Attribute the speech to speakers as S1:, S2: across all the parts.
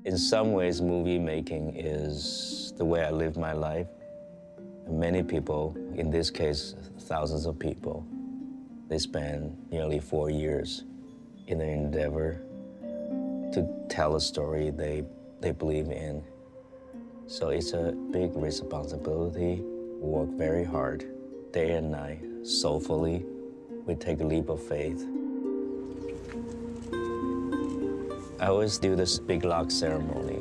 S1: In some ways, movie making is the way I live my life. And many people, in this case, thousands of people, they spend nearly 4 years in an endeavor to tell a story they believe in. So it's a big responsibility. We work very hard, day and night, soulfully. We take a leap of faith. I always do this big lock ceremony.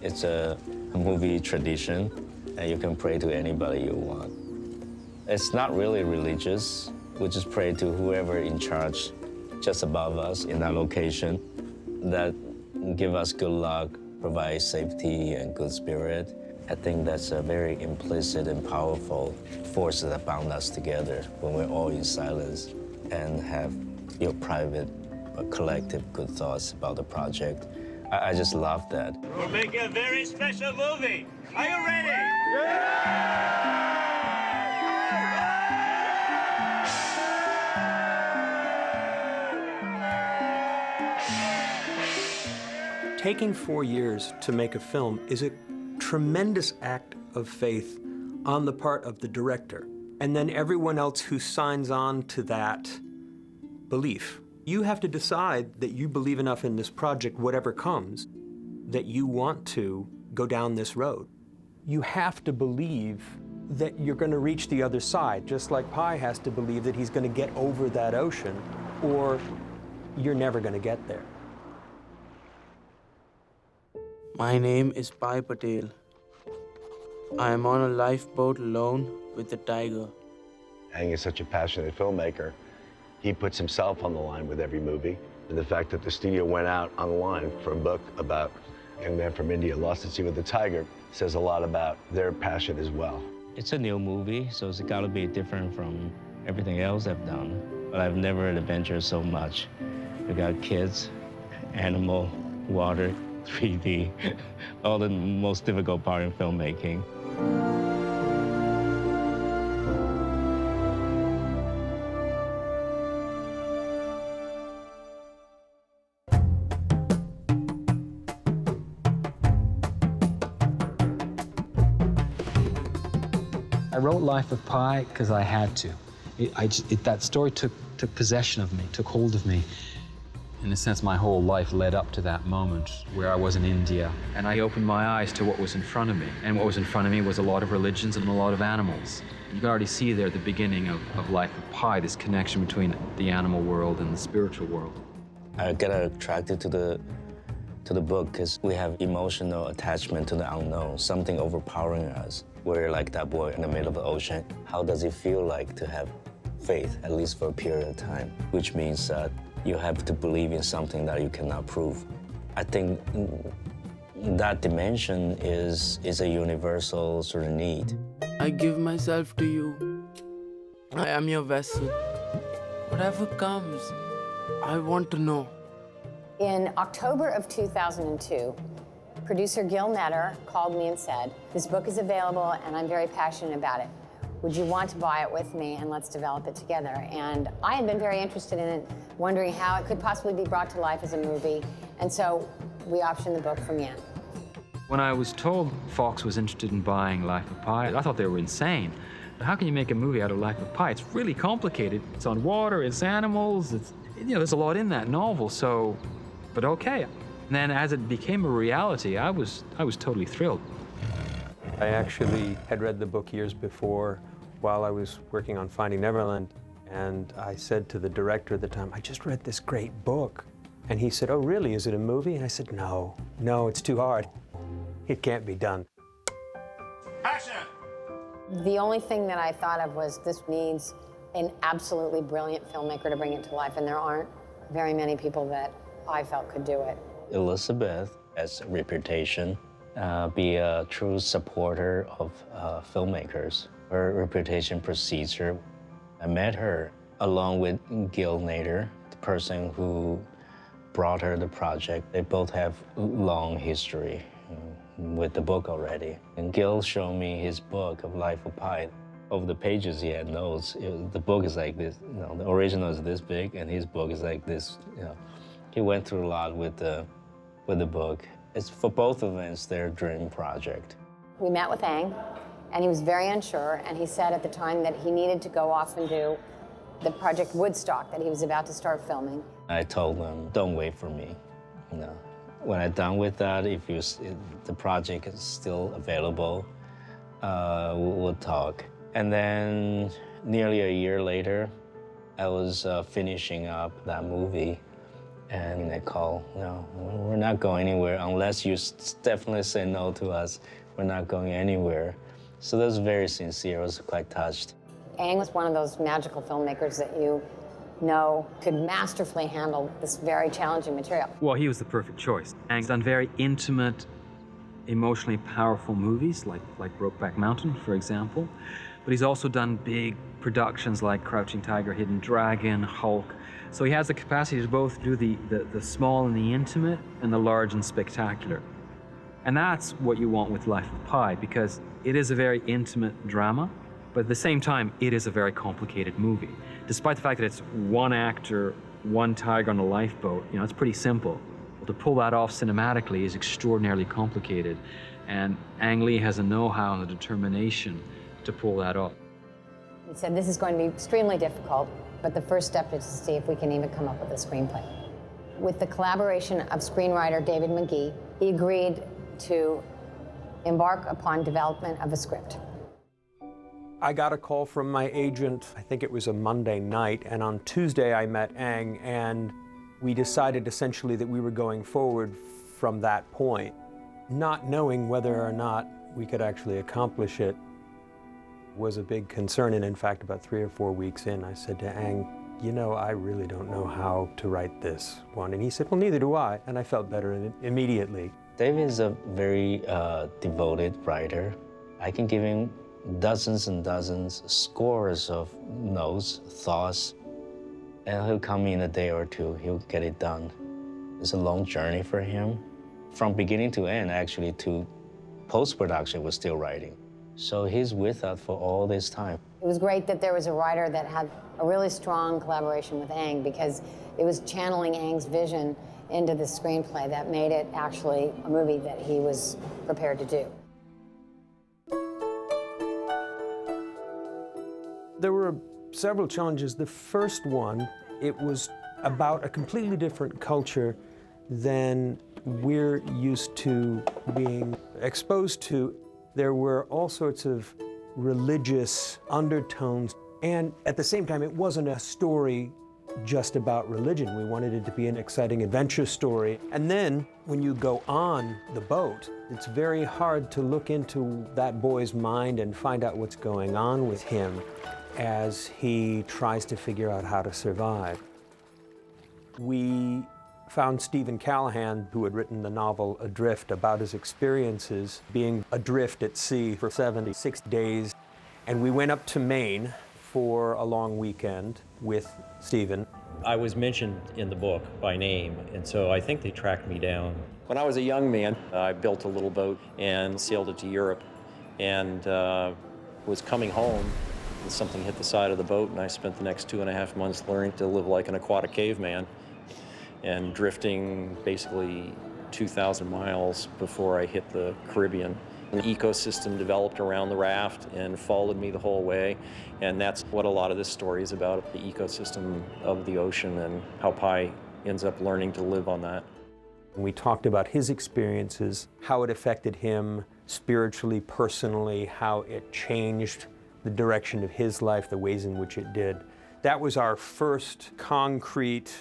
S1: It's a movie tradition, and you can pray to anybody you want. It's not really religious. We just pray to whoever in charge just above us in that location that give us good luck, provide safety and good spirit. I think that's a very implicit and powerful force that bound us together when we're all in silence and have private, collective good thoughts about the project. I just love that.
S2: We're making a very special movie. Are you ready? Yeah!
S3: Taking 4 years to make a film is a tremendous act of faith on the part of the director, and then everyone else who signs on to that belief. You have to decide that you believe enough in this project, whatever comes, that you want to go down this road. You have to believe that you're going to reach the other side, just like Pi has to believe that he's going to get over that ocean, or you're never going to get there.
S4: My name is Pai Patel. I am on a lifeboat alone with the tiger.
S5: Aang is such a passionate filmmaker. He puts himself on the line with every movie. And the fact that the studio went out on the line for a book about a young man from India lost at sea with a tiger says a lot about their passion as well.
S1: It's a new movie, so it's got to be different from everything else I've done. But I've never adventured so much. We got kids, animal, water, 3D, all the most difficult part in filmmaking.
S6: I wrote Life of Pi because I had to. That story took possession of me, took hold of me. In a sense, my whole life led up to that moment where I was in India, and I opened my eyes to what was in front of me. And what was in front of me was a lot of religions and a lot of animals. You can already see there at the beginning of Life of Pi, this connection between the animal world and the spiritual world.
S1: I get attracted to the book because we have emotional attachment to the unknown, something overpowering us. We're like that boy in the middle of the ocean. How does it feel like to have faith, at least for a period of time? Which means that you have to believe in something that you cannot prove. I think that dimension is a universal sort of need.
S4: I give myself to you. I am your vessel. Whatever comes, I want to know.
S7: In October of 2002, producer Gil Netter called me and said, "This book is available and I'm very passionate about it. Would you want to buy it with me and let's develop it together?" And I had been very interested in it, wondering how it could possibly be brought to life as a movie. And so we optioned the book from Yan.
S6: When I was told Fox was interested in buying Life of Pi, I thought they were insane. How can you make a movie out of Life of Pi? It's really complicated. It's on water, it's animals, there's a lot in that novel, but okay. And then as it became a reality, I was totally thrilled.
S3: I actually had read the book years before while I was working on Finding Neverland, and I said to the director at the time, "I just read this great book." And he said, "Oh, really? Is it a movie?" And I said, No, it's too hard. It can't be done."
S2: Action!
S7: The only thing that I thought of was this needs an absolutely brilliant filmmaker to bring it to life, and there aren't very many people that I felt could do it.
S1: Elizabeth has a reputation, be a true supporter of filmmakers. Her reputation precedes her. I met her along with Gil Nader, the person who brought her the project. They both have long history with the book already. And Gil showed me his book of Life of Pi. Over the pages he had notes. The book is like this, the original is this big and his book is like this, He went through a lot with the book. It's for both of them, it's their dream project.
S7: We met with Ang, and he was very unsure, and he said at the time that he needed to go off and do the project Woodstock that he was about to start filming.
S1: I told them, don't wait for me. When I'm done with that, if the project is still available, we'll talk. And then nearly a year later, I was finishing up that movie, and they called, no, we're not going anywhere unless you definitely say no to us. We're not going anywhere. So that was very sincere. I was quite touched.
S7: Ang was one of those magical filmmakers that you know could masterfully handle this very challenging material.
S6: Well, he was the perfect choice. Ang's done very intimate, emotionally powerful movies, like Brokeback Mountain, for example. But he's also done big productions like Crouching Tiger, Hidden Dragon, Hulk. So he has the capacity to both do the small and the intimate and the large and spectacular. And that's what you want with Life of Pi, because it is a very intimate drama, but at the same time, it is a very complicated movie. Despite the fact that it's one actor, one tiger on a lifeboat, it's pretty simple. Well, to pull that off cinematically is extraordinarily complicated, and Ang Lee has a know-how and a determination to pull that off.
S7: He said this is going to be extremely difficult, but the first step is to see if we can even come up with a screenplay. With the collaboration of screenwriter David McGee, he agreed to embark upon development of a script.
S3: I got a call from my agent, I think it was a Monday night, and on Tuesday I met Ang, and we decided essentially that we were going forward from that point. Not knowing whether or not we could actually accomplish it was a big concern, and in fact, about 3 or 4 weeks in, I said to Ang, I really don't know how to write this one. And he said, well, neither do I, and I felt better immediately.
S1: David is a very devoted writer. I can give him dozens and dozens, scores of notes, thoughts, and he'll come in a day or two, he'll get it done. It's a long journey for him. From beginning to end, actually, to post-production, we're still writing. So he's with us for all this time.
S7: It was great that there was a writer that had a really strong collaboration with Ang, because it was channeling Ang's vision into the screenplay that made it actually a movie that he was prepared to do.
S3: There were several challenges. The first one, it was about a completely different culture than we're used to being exposed to. There were all sorts of religious undertones, and at the same time, it wasn't a story just about religion. We wanted it to be an exciting adventure story. And then, when you go on the boat, it's very hard to look into that boy's mind and find out what's going on with him as he tries to figure out how to survive. We found Stephen Callahan, who had written the novel Adrift, about his experiences being adrift at sea for 76 days. And we went up to Maine for a long weekend with Stephen.
S8: I was mentioned in the book by name, and so I think they tracked me down. When I was a young man, I built a little boat and sailed it to Europe, and was coming home, and something hit the side of the boat, and I spent the next 2.5 months learning to live like an aquatic caveman and drifting basically 2,000 miles before I hit the Caribbean. An ecosystem developed around the raft and followed me the whole way, and that's what a lot of this story is about, the ecosystem of the ocean and how Pi ends up learning to live on that.
S3: We talked about his experiences, how it affected him spiritually, personally, how it changed the direction of his life, the ways in which it did. That was our first concrete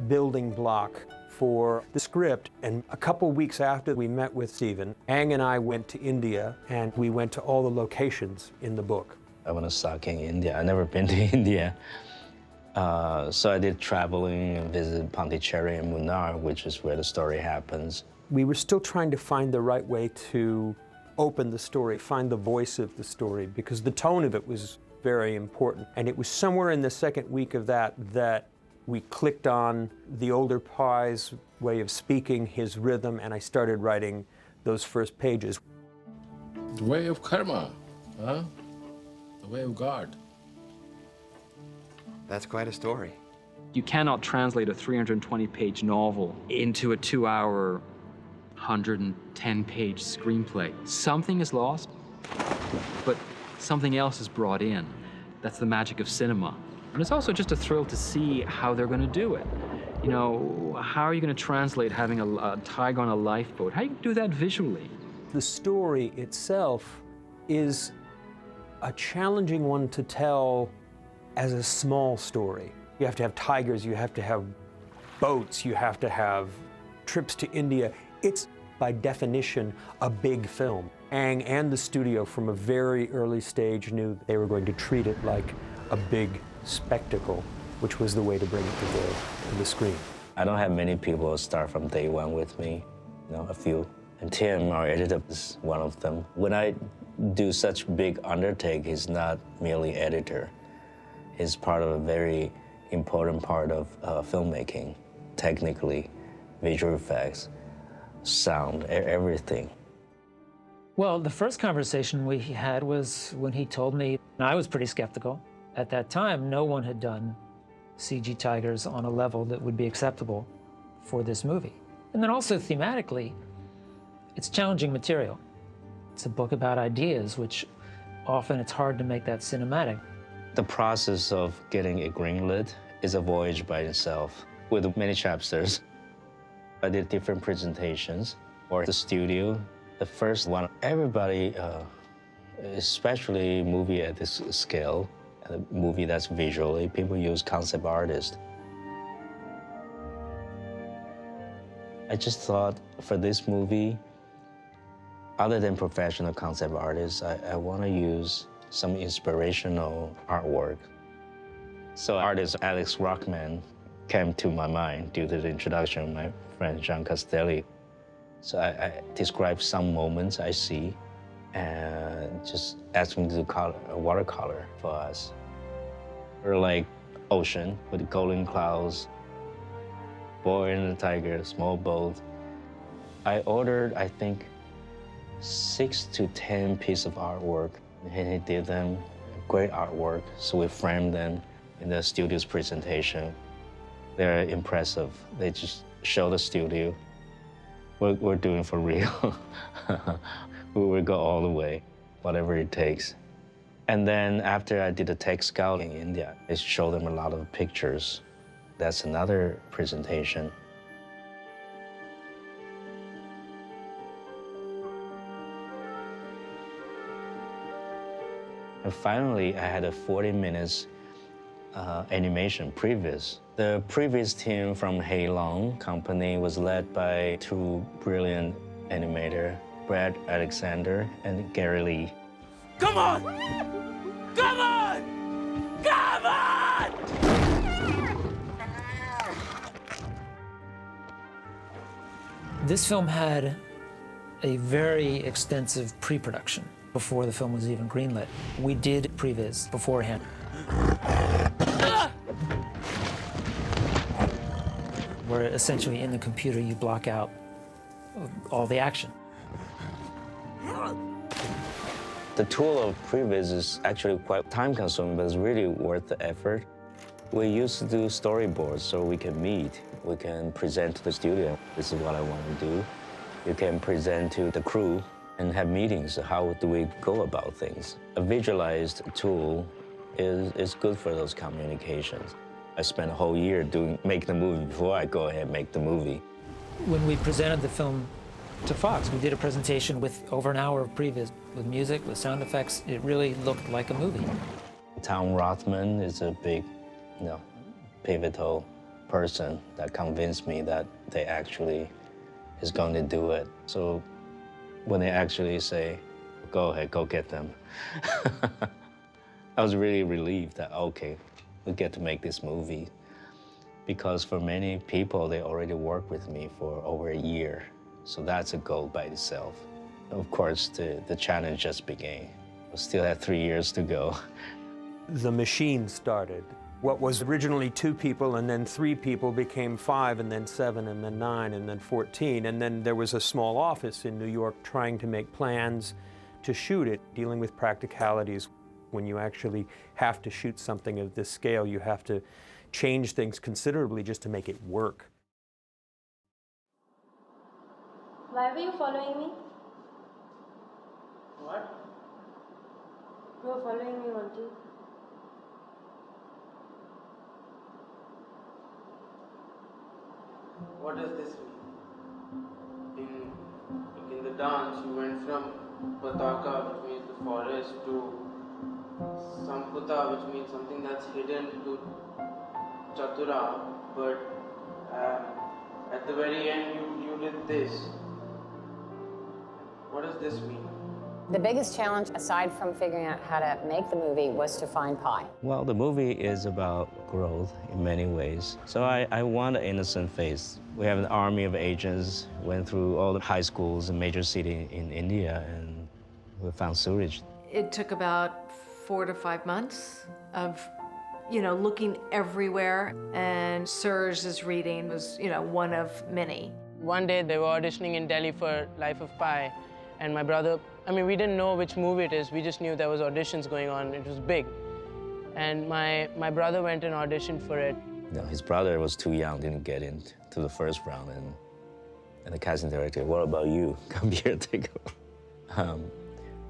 S3: building block for the script. And a couple weeks after we met with Stephen, Ang and I went to India, and we went to all the locations in the book.
S1: I want to start in India. I've never been to India. So I did traveling and visited Pondicherry and Munnar, which is where the story happens.
S3: We were still trying to find the right way to open the story, find the voice of the story, because the tone of it was very important. And it was somewhere in the second week of that we clicked on the older Pi's way of speaking, his rhythm, and I started writing those first pages.
S9: The way of karma, huh? The way of God.
S10: That's quite a story.
S6: You cannot translate a 320-page novel into a 2-hour 110-page screenplay. Something is lost, but something else is brought in. That's the magic of cinema. And it's also just a thrill to see how they're going to do it. You know, how are you going to translate having a tiger on a lifeboat? How do you do that visually?
S3: The story itself is a challenging one to tell as a small story. You have to have tigers, you have to have boats, you have to have trips to India. It's, by definition, a big film. Aang and the studio from a very early stage knew they were going to treat it like a big spectacle, which was the way to bring it to the screen.
S1: I don't have many people start from day one with me, you know, a few. And Tim, our editor, is one of them. When I do such big undertake, he's not merely editor. He's part of a very important part of filmmaking, technically, visual effects, sound, everything.
S10: Well, the first conversation we had was when he told me, and I was pretty skeptical. At that time, no one had done CG tigers on a level that would be acceptable for this movie. And then also thematically, it's challenging material. It's a book about ideas, which often it's hard to make that cinematic.
S1: The process of getting it greenlit is a voyage by itself with many chapters. I did different presentations for the studio. The first one, everybody, especially movie at this scale, a movie that's visually, people use concept artists. I just thought for this movie, other than professional concept artists, I want to use some inspirational artwork. So artist Alex Rockman came to my mind due to the introduction of my friend John Castelli. So I described some moments I see and just asked him to do a watercolor for us. Or like ocean with golden clouds, boy and the tiger, small boat. I ordered, I think, 6 to 10 pieces of artwork, and he did them, great artwork, so we framed them in the studio's presentation. They're impressive. They just show the studio, we're doing for real. We go all the way, whatever it takes. And then after I did a tech scout in India, I showed them a lot of pictures. That's another presentation. And finally, I had a 40 minutes animation previs. The previous team from Heilong company was led by 2 brilliant animators, Brad Alexander and Gary Lee.
S2: Come on! Come on! Come on!
S10: This film had a very extensive pre-production before the film was even greenlit. We did previs beforehand. Where essentially in the computer you block out all the action.
S1: The tool of previs is actually quite time-consuming, but it's really worth the effort. We used to do storyboards so we can meet. We can present to the studio, this is what I want to do. You can present to the crew and have meetings. How do we go about things? A visualized tool is good for those communications. I spent a whole year making the movie before I go ahead and make the movie.
S10: When we presented the film to Fox, we did a presentation with over an hour of previs, with music, with sound effects. It really looked like a movie.
S1: Tom Rothman is a big, pivotal person that convinced me that they actually is going to do it. So when they actually say, go ahead, go get them, I was really relieved that, okay, we get to make this movie. Because for many people, they already worked with me for over a year. So that's a goal by itself. Of course, the challenge just began. We still have 3 years to go.
S3: The machine started. What was originally 2 people and then 3 people became 5 and then 7 and then 9 and then 14. And then there was a small office in New York trying to make plans to shoot it, dealing with practicalities. When you actually have to shoot something of this scale, you have to change things considerably just to make it work.
S11: Why were you following me?
S4: What?
S11: You were following me, weren't you?
S4: What does this mean? In the dance, you went from Pataka, which means the forest, to Samputa, which means something that's hidden, to Chatura, but at the very end, you did this. What does this mean?
S7: The biggest challenge, aside from figuring out how to make the movie, was to find Pi.
S1: Well, the movie is about growth in many ways. So I want an innocent face. We have an army of agents, went through all the high schools in major city in India, and we found Suraj.
S12: It took about 4 to 5 months of, looking everywhere, and Suraj's reading was, one of many.
S4: One day they were auditioning in Delhi for Life of Pi, and my brother, we didn't know which movie it is, we just knew there was auditions going on, it was big. And my brother went and auditioned for it.
S1: His brother was too young, didn't get into the first round, and the casting director, what about you? Come here, take over.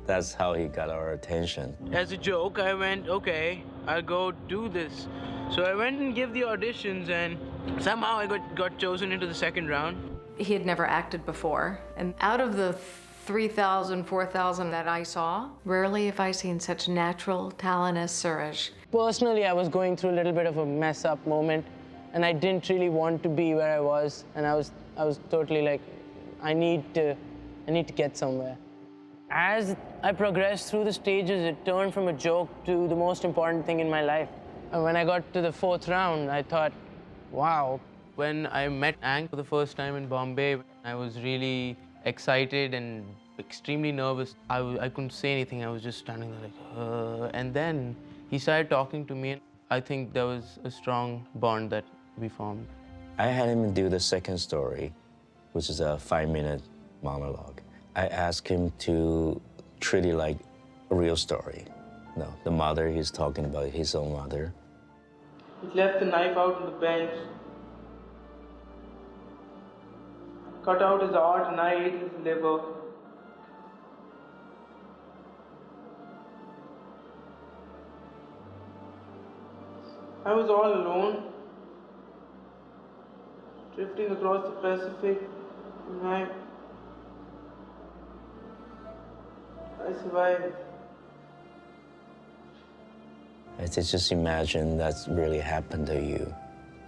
S1: That's how he got our attention.
S4: As a joke, I went, okay, I'll go do this. So I went and gave the auditions, and somehow I got chosen into the second round.
S12: He had never acted before, and out of the 3,000, 4,000 that I saw, rarely have I seen such natural talent as Suraj.
S4: Personally, I was going through a little bit of a mess-up moment, and I didn't really want to be where I was, and I was totally like, I need to get somewhere. As I progressed through the stages, it turned from a joke to the most important thing in my life. And when I got to the 4th round, I thought, wow. When I met Ang for the first time in Bombay, I was really excited and extremely nervous. I couldn't say anything. I was just standing there like, And then he started talking to me. I think there was a strong bond that we formed.
S1: I had him do the second story, which is a 5-minute monologue. I asked him to treat it like a real story. No, the mother, he's talking about his own mother.
S4: He left the knife out on the bench, cut out his heart, and I ate his liver. I was all alone, drifting across the Pacific, and I survived.
S1: I just imagine that's really happened to you.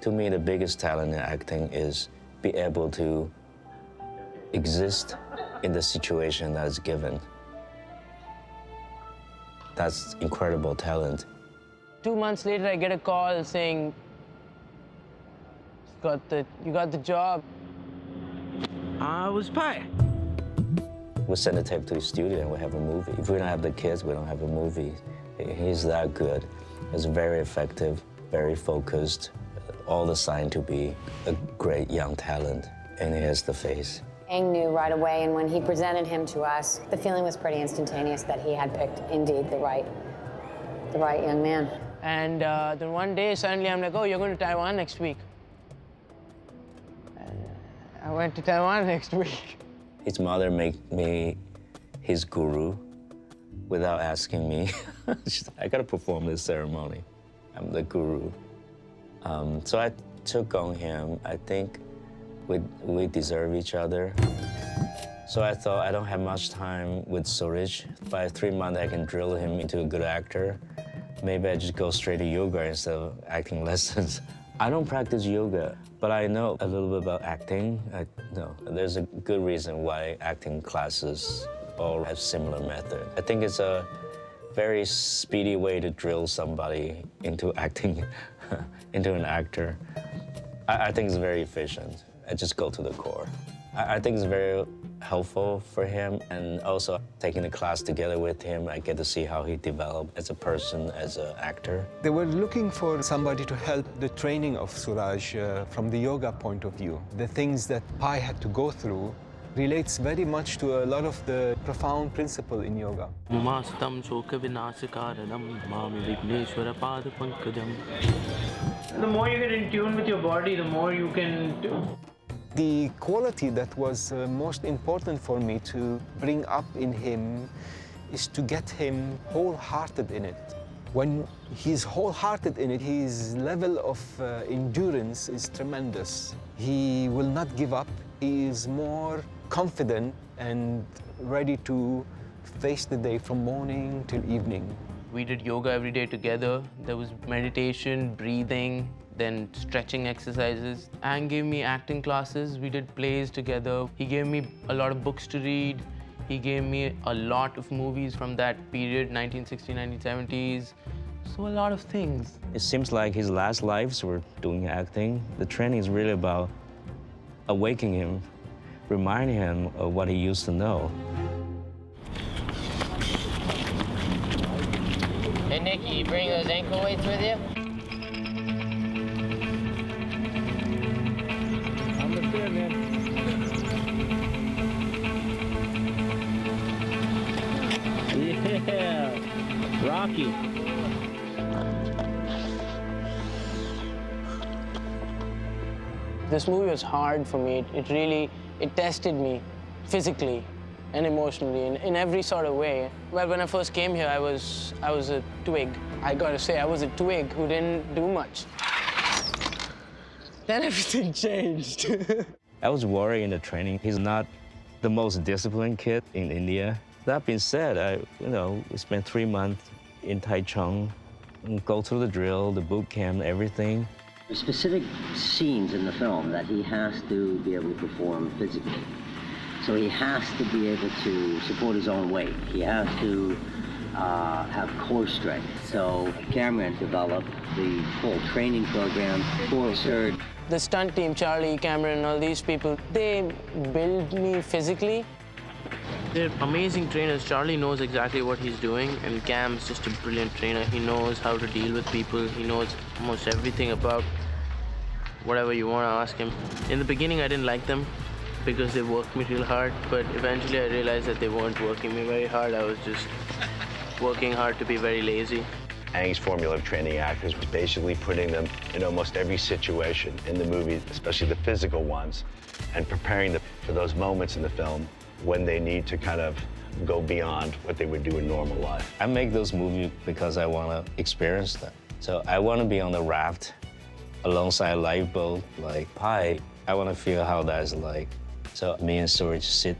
S1: To me, the biggest talent in acting is be able to exist in the situation that is given. That's incredible talent.
S4: 2 months later, I get a call saying, you got the job. I was Pi.
S1: We send the tape to the studio and we have a movie. If we don't have the kids, we don't have a movie. He's that good. He's very effective, very focused, all the sign to be a great young talent, and he has the face.
S7: Ang knew right away, and when he presented him to us, the feeling was pretty instantaneous that he had picked, indeed, the right young man.
S4: And then one day, suddenly I'm like, oh, you're going to Taiwan next week. And I went to Taiwan next week.
S1: His mother made me his guru without asking me. I got to perform this ceremony. I'm the guru. So I took on him. I think we deserve each other. So I thought I don't have much time with Suraj. By 3 months, I can drill him into a good actor. Maybe I just go straight to yoga instead of acting lessons. I don't practice yoga, but I know a little bit about acting. There's a good reason why acting classes all have similar method. I think it's a very speedy way to drill somebody into acting, into an actor. I think it's very efficient. I just go to the core. I think it's very helpful for him, and also taking the class together with him, I get to see how he developed as a person, as an actor.
S13: They were looking for somebody to help the training of Suraj from the yoga point of view. The things that Pi had to go through relates very much to a lot of the profound principle in yoga.
S4: The more you get in tune with your body, the more you can do.
S13: The quality that was most important for me to bring up in him is to get him wholehearted in it. When he's wholehearted in it, his level of endurance is tremendous. He will not give up. He is more confident and ready to face the day from morning till evening.
S4: We did yoga every day together. There was meditation, breathing, then stretching exercises. Ang gave me acting classes. We did plays together. He gave me a lot of books to read. He gave me a lot of movies from that period, 1960s, 1970s. So a lot of things.
S1: It seems like his last lives were doing acting. The training is really about awakening him, reminding him of what he used to know.
S14: Hey, Nikki, you bring those ankle weights with you?
S2: I'm the fan, man. Yeah, Rocky.
S4: This movie was hard for me. It tested me physically and emotionally in every sort of way. Well, when I first came here, I was a twig. I gotta say, I was a twig who didn't do much. Then everything changed.
S1: I was worried in the training. He's not the most disciplined kid in India. That being said, we spent 3 months in Taichung, go through the drill, the boot camp, everything.
S14: There's specific scenes in the film that he has to be able to perform physically. So he has to be able to support his own weight. He has to have core strength. So Cameron developed the full training program for Serge.
S4: The stunt team, Charlie, Cameron, all these people, they build me physically. They're amazing trainers. Charlie knows exactly what he's doing, and Cam's just a brilliant trainer. He knows how to deal with people. He knows almost everything about whatever you want to ask him. In the beginning, I didn't like them because they worked me real hard, but eventually I realized that they weren't working me very hard. I was just working hard to be very lazy.
S5: Ang's formula of training actors was basically putting them in almost every situation in the movie, especially the physical ones, and preparing them for those moments in the film when they need to kind of go beyond what they would do in normal life.
S1: I make those movies because I want to experience them. So I want to be on the raft alongside a lifeboat like Pi. I want to feel how that is like. So me and Suraj sit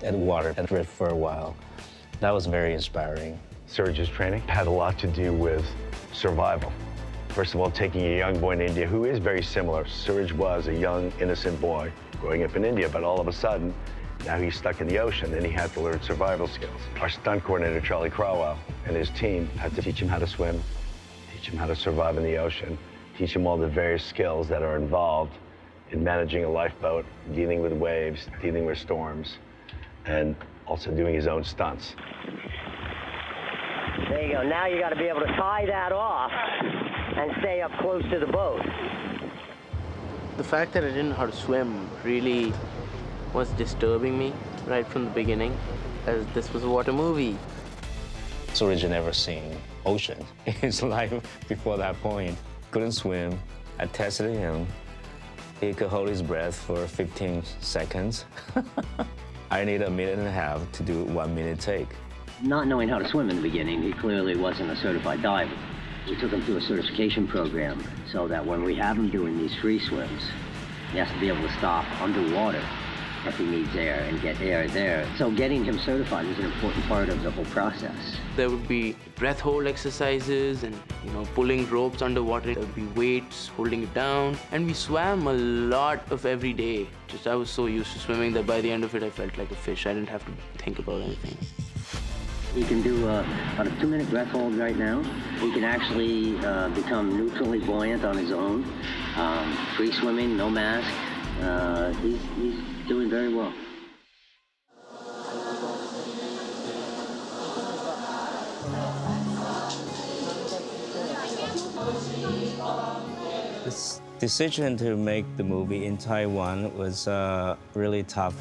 S1: at water and drift for a while. That was very inspiring.
S5: Suraj's training had a lot to do with survival. First of all, taking a young boy in India who is very similar. Suraj was a young, innocent boy growing up in India, but all of a sudden, now he's stuck in the ocean and he had to learn survival skills. Our stunt coordinator, Charlie Crowell, and his team had to teach him how to swim, teach him how to survive in the ocean, teach him all the various skills that are involved in managing a lifeboat, dealing with waves, dealing with storms, and also doing his own stunts.
S14: There you go. Now you got to be able to tie that off and stay up close to the boat.
S4: The fact that I didn't know how to swim really was disturbing me right from the beginning, as this was a water movie.
S1: Suraj had never seen ocean in his life before that point. Couldn't swim. I tested him. He could hold his breath for 15 seconds. I need 1.5 minutes to do 1 minute take.
S14: Not knowing how to swim in the beginning, he clearly wasn't a certified diver. We took him through a certification program so that when we have him doing these free swims, he has to be able to stop underwater if he needs air and get air there. So getting him certified is an important part of the whole process.
S4: There would be breath hold exercises and, pulling ropes underwater. There would be weights, holding it down. And we swam a lot of every day. I was so used to swimming that by the end of it, I felt like a fish. I didn't have to think about anything.
S14: He can do about a 2-minute breath hold right now. He can actually become neutrally buoyant on his own. Free swimming, no mask. He's doing very well.
S1: This decision to make the movie in Taiwan was a really tough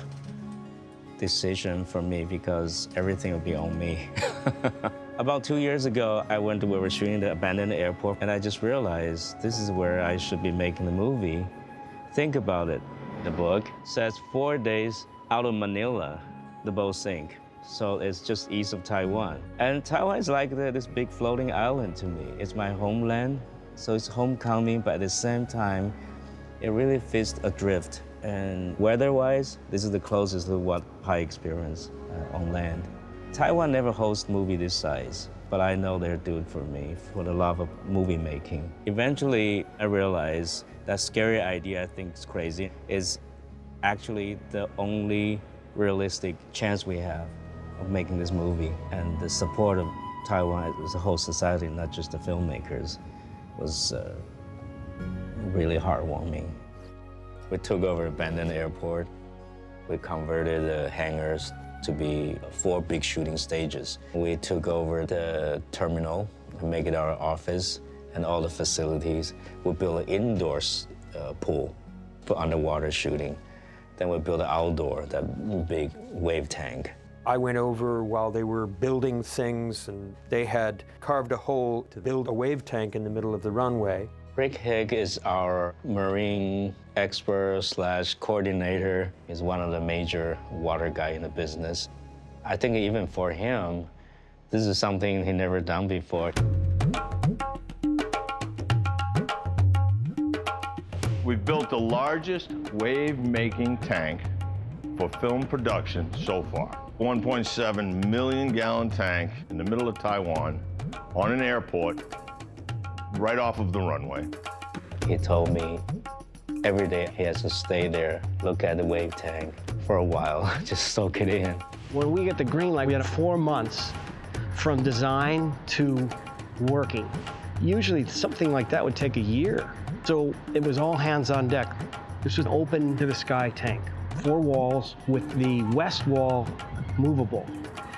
S1: decision for me because everything would be on me. About 2 years ago, I went to where we're shooting the abandoned airport, and I just realized this is where I should be making the movie. Think about it. The book says 4 days out of Manila, the boat sank. So it's just east of Taiwan. And Taiwan is like this big floating island to me. It's my homeland, so it's homecoming, but at the same time, it really fits adrift. And weather-wise, this is the closest to what I experienced on land. Taiwan never hosts movie this size, but I know they're doing it for me, for the love of movie making. Eventually, I realized that scary idea I think is crazy is actually the only realistic chance we have of making this movie. And the support of Taiwan as a whole society, not just the filmmakers, was really heartwarming. We took over abandoned airport. We converted the hangars to be 4 big shooting stages. We took over the terminal and make it our office and all the facilities. We built an indoors pool for underwater shooting. Then we built an outdoor, that big wave tank.
S3: I went over while they were building things, and they had carved a hole to build a wave tank in the middle of the runway.
S1: Rick Higg is our marine expert / coordinator. He's one of the major water guy in the business. I think even for him, this is something he never done before.
S15: We've built the largest wave-making tank for film production so far. 1.7 million gallon tank in the middle of Taiwan on an airport right off of the runway.
S1: He told me every day he has to stay there, look at the wave tank for a while, just soak it in.
S16: When we get the green light, we had 4 months from design to working. Usually something like that would take a year. So it was all hands on deck. This was an open to the sky tank. 4 walls with the west wall movable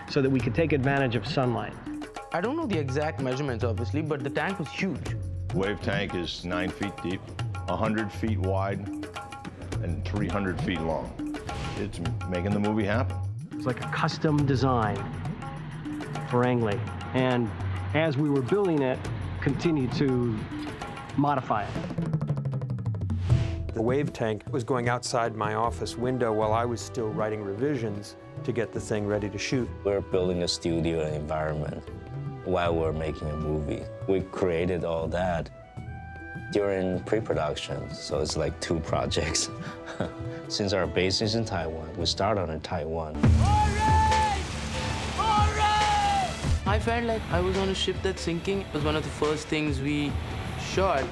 S16: so that we could take advantage of sunlight.
S4: I don't know the exact measurements, obviously, but the tank was huge.
S15: Wave tank is 9 feet deep, 100 feet wide, and 300 feet long. It's making the movie happen.
S16: It was like a custom design for Ang Lee. And as we were building it, continued to modify it.
S3: The wave tank was going outside my office window while I was still writing revisions to get the thing ready to shoot.
S1: We're building a studio and environment while we're making a movie. We created all that during pre-production, so it's like 2 projects. Since our base is in Taiwan, we started in Taiwan.
S4: I felt like I was on a ship that's sinking. It was one of the first things we shot.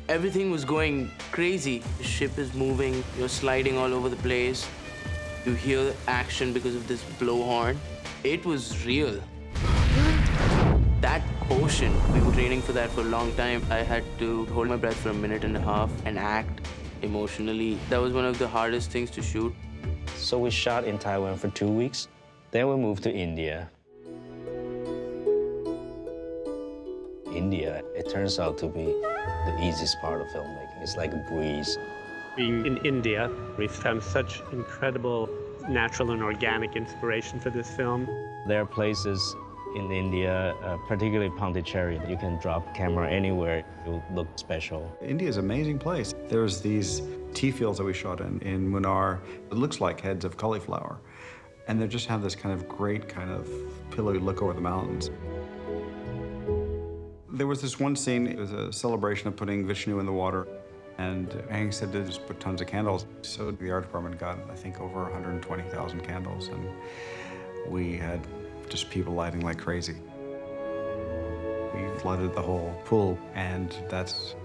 S4: Everything was going crazy. The ship is moving, you're sliding all over the place. You hear action because of this blowhorn. It was real. That portion, we were training for that for a long time. I had to hold my breath for 1.5 minutes and act emotionally. That was one of the hardest things to shoot.
S1: So we shot in Taiwan for 2 weeks. Then we moved to India. India, it turns out to be the easiest part of filmmaking. It's like a breeze.
S17: Being in India, we found such incredible natural and organic inspiration for this film.
S1: There are places in India, particularly Pondicherry, you can drop camera anywhere, it will look special.
S18: India is an amazing place. There's these tea fields that we shot in Munnar. It looks like heads of cauliflower. And they just have this kind of great kind of pillowy look over the mountains. There was this one scene, it was a celebration of putting Vishnu in the water. And Ang said to just put tons of candles. So the art department got, I think, over 120,000 candles. And we had just people lighting like crazy. We flooded the whole pool, and that's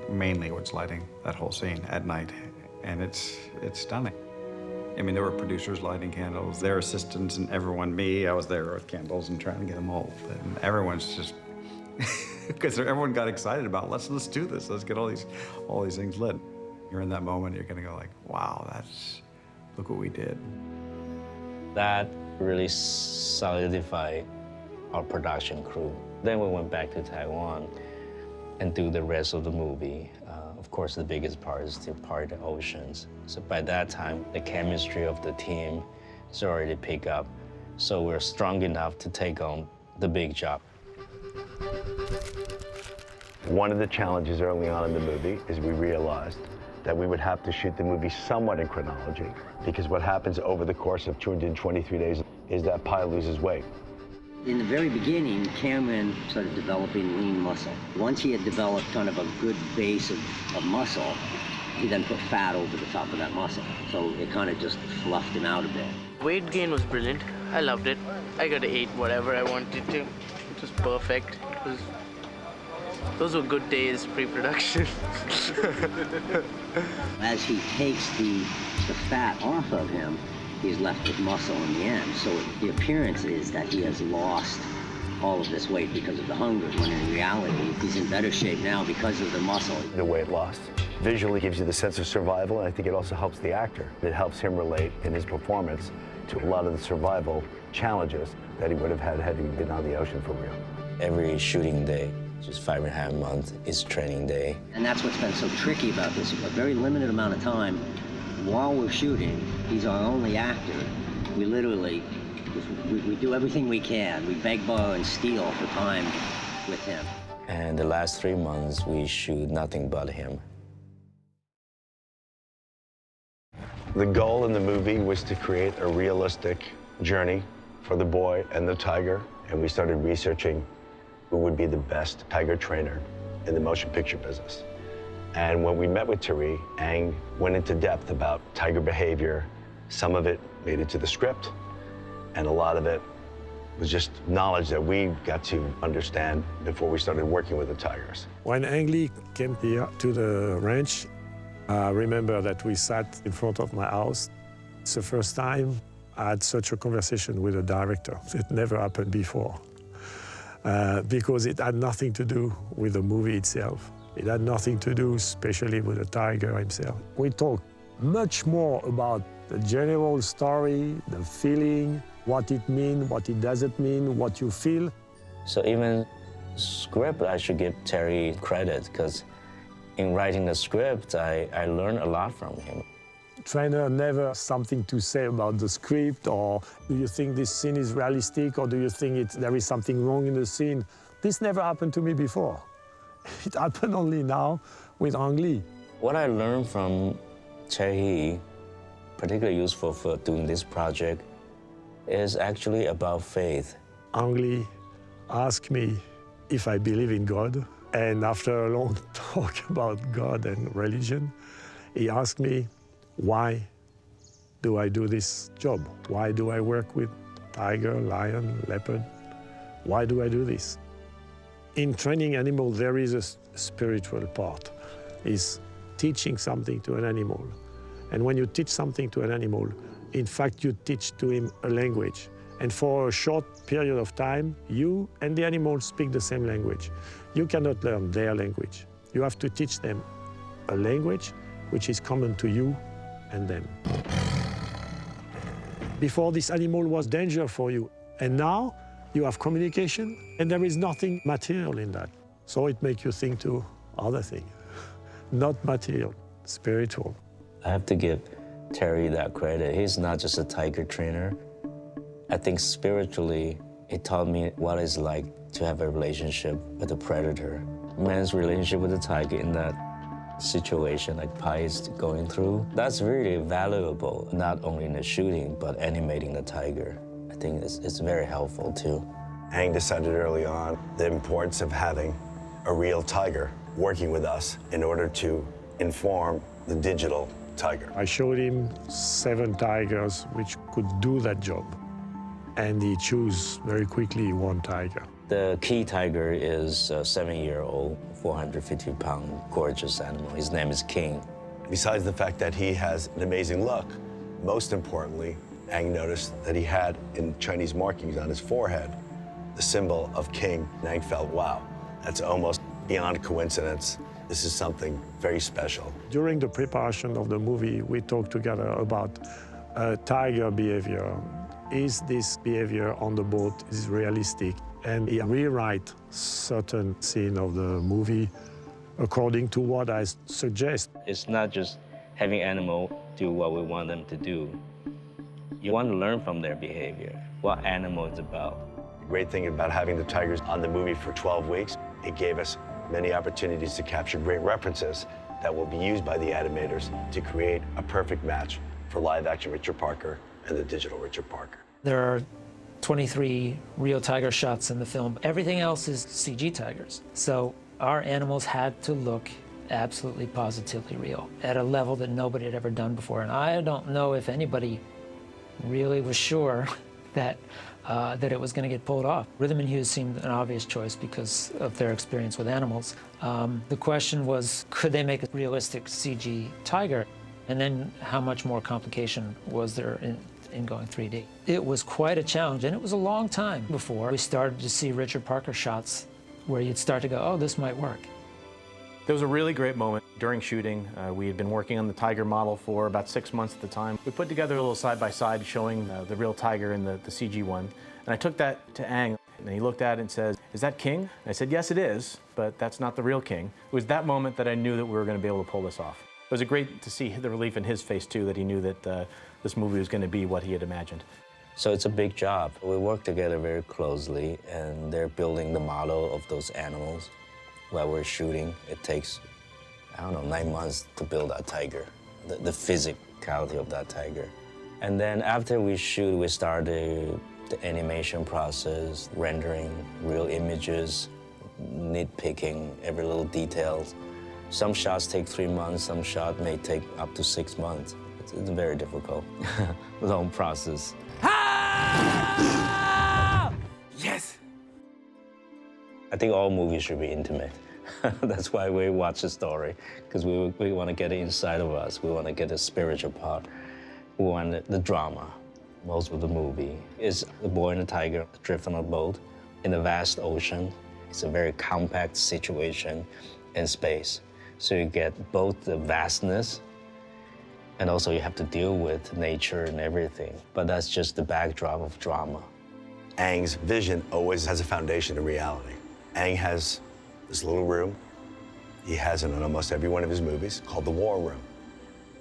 S18: mainly what's lighting that whole scene at night. And it's stunning. I mean, there were producers lighting candles, their assistants and everyone, me, I was there with candles and trying to get them all. And everyone's just, because everyone got excited about, let's do this, let's get all these things lit. You're in that moment, you're gonna go like, wow, look what we did.
S1: That really solidified our production crew. Then we went back to Taiwan and do the rest of the movie. Of course, the biggest part is to part the oceans. So by that time, the chemistry of the team is already picked up. So we're strong enough to take on the big job.
S5: One of the challenges early on in the movie is we realized that we would have to shoot the movie somewhat in chronology, because what happens over the course of 223 days is that Pi loses weight.
S14: In the very beginning, Cameron started developing lean muscle. Once he had developed kind of a good base of muscle, he then put fat over the top of that muscle. So it kind of just fluffed him out a bit.
S4: Weight gain was brilliant. I loved it. I got to eat whatever I wanted to. It was perfect. Those were good days pre-production.
S14: As he takes the fat off of him, he's left with muscle in the end. So the appearance is that he has lost all of this weight because of the hunger, when in reality, he's in better shape now because of the muscle.
S5: The weight loss visually gives you the sense of survival, and I think it also helps the actor. It helps him relate in his performance to a lot of the survival challenges that he would have had he been on the ocean for real.
S1: Every shooting day, just 5.5 months, is training day.
S14: And that's what's been so tricky about this. A very limited amount of time while we're shooting, he's our only actor. We literally, we do everything we can. We beg, borrow, and steal for time with him.
S1: And the last 3 months, we shoot nothing but him.
S5: The goal in the movie was to create a realistic journey for the boy and the tiger, and we started researching who would be the best tiger trainer in the motion picture business. And when we met with Thierry, Ang went into depth about tiger behavior. Some of it made it to the script, and a lot of it was just knowledge that we got to understand before we started working with the tigers.
S19: When Ang Lee came here to the ranch, I remember that we sat in front of my house. It's the first time I had such a conversation with a director. It never happened before, because it had nothing to do with the movie itself. It had nothing to do, especially with the tiger himself. We talked much more about the general story, the feeling, what it means, what it doesn't mean, what you feel.
S1: So even script, I should give Terry credit, because in writing the script, I learned a lot from him.
S19: Trainer never something to say about the script, or do you think this scene is realistic, or do you think there is something wrong in the scene? This never happened to me before. It happened only now with Ang Lee.
S1: What I learned from Terry, particularly useful for doing this project, is actually about faith.
S19: Ang Lee asked me if I believe in God. And after a long talk about God and religion, he asked me, why do I do this job? Why do I work with tiger, lion, leopard? Why do I do this? In training animals, there is a spiritual part. It's teaching something to an animal. And when you teach something to an animal, in fact, you teach to him a language. And for a short period of time, you and the animal speak the same language. You cannot learn their language. You have to teach them a language which is common to you and them. Before, this animal was danger for you. And now you have communication, and there is nothing material in that. So it makes you think to other things, not material, spiritual.
S1: I have to give Terry that credit. He's not just a tiger trainer. I think spiritually, it taught me what it's like to have a relationship with a predator. Man's relationship with the tiger in that situation like Pi is going through, that's really valuable, not only in the shooting, but animating the tiger. I think it's very helpful too.
S5: Ang decided early on the importance of having a real tiger working with us in order to inform the digital tiger.
S19: I showed him 7 tigers which could do that job. And he chose very quickly one tiger.
S1: The key tiger is a 7-year-old, 450-pound, gorgeous animal. His name is King.
S5: Besides the fact that he has an amazing look, most importantly, Ang noticed that he had in Chinese markings on his forehead the symbol of King. And Ang felt, wow, that's almost beyond coincidence. This is something very special.
S19: During the preparation of the movie, we talked together about tiger behavior. Is this behavior on the boat is realistic? And he rewrite certain scene of the movie according to what I suggest.
S1: It's not just having animal do what we want them to do. You want to learn from their behavior, what animal is about.
S5: The great thing about having the tigers on the movie for 12 weeks, it gave us many opportunities to capture great references that will be used by the animators to create a perfect match for live-action Richard Parker and the digital Richard Parker.
S10: There are 23 real tiger shots in the film. Everything else is CG tigers. So our animals had to look absolutely positively real at a level that nobody had ever done before. And I don't know if anybody really was sure that it was going to get pulled off. Rhythm and Hughes seemed an obvious choice because of their experience with animals. The question was, could they make a realistic CG tiger? And then how much more complication was there in going 3D? It was quite a challenge, and it was a long time before we started to see Richard Parker shots where you'd start to go, oh, this might work.
S20: There was a really great moment during shooting. We had been working on the tiger model for about 6 months at the time. We put together a little side-by-side showing the real tiger and the CG one. And I took that to Ang, and he looked at it and said, "Is that King?" And I said, "Yes, it is, but that's not the real King." It was that moment that I knew that we were going to be able to pull this off. It was great to see the relief in his face, too, that he knew that this movie was going to be what he had imagined.
S1: So it's a big job. We work together very closely, and they're building the model of those animals while we're shooting. It takes, I don't know, 9 months to build that tiger, the physicality of that tiger. And then after we shoot, we start the animation process, rendering real images, nitpicking every little detail. Some shots take 3 months, some shots may take up to 6 months. It's very difficult, long process.
S21: Yes!
S1: I think all movies should be intimate. That's why we watch the story, because we want to get it inside of us. We want to get the spiritual part. We want the drama. Most of the movie is the boy and the tiger drift on a boat in a vast ocean. It's a very compact situation in space. So you get both the vastness, and also you have to deal with nature and everything. But that's just the backdrop of drama.
S5: Ang's vision always has a foundation in reality. Ang has this little room he has in almost every one of his movies called the War Room.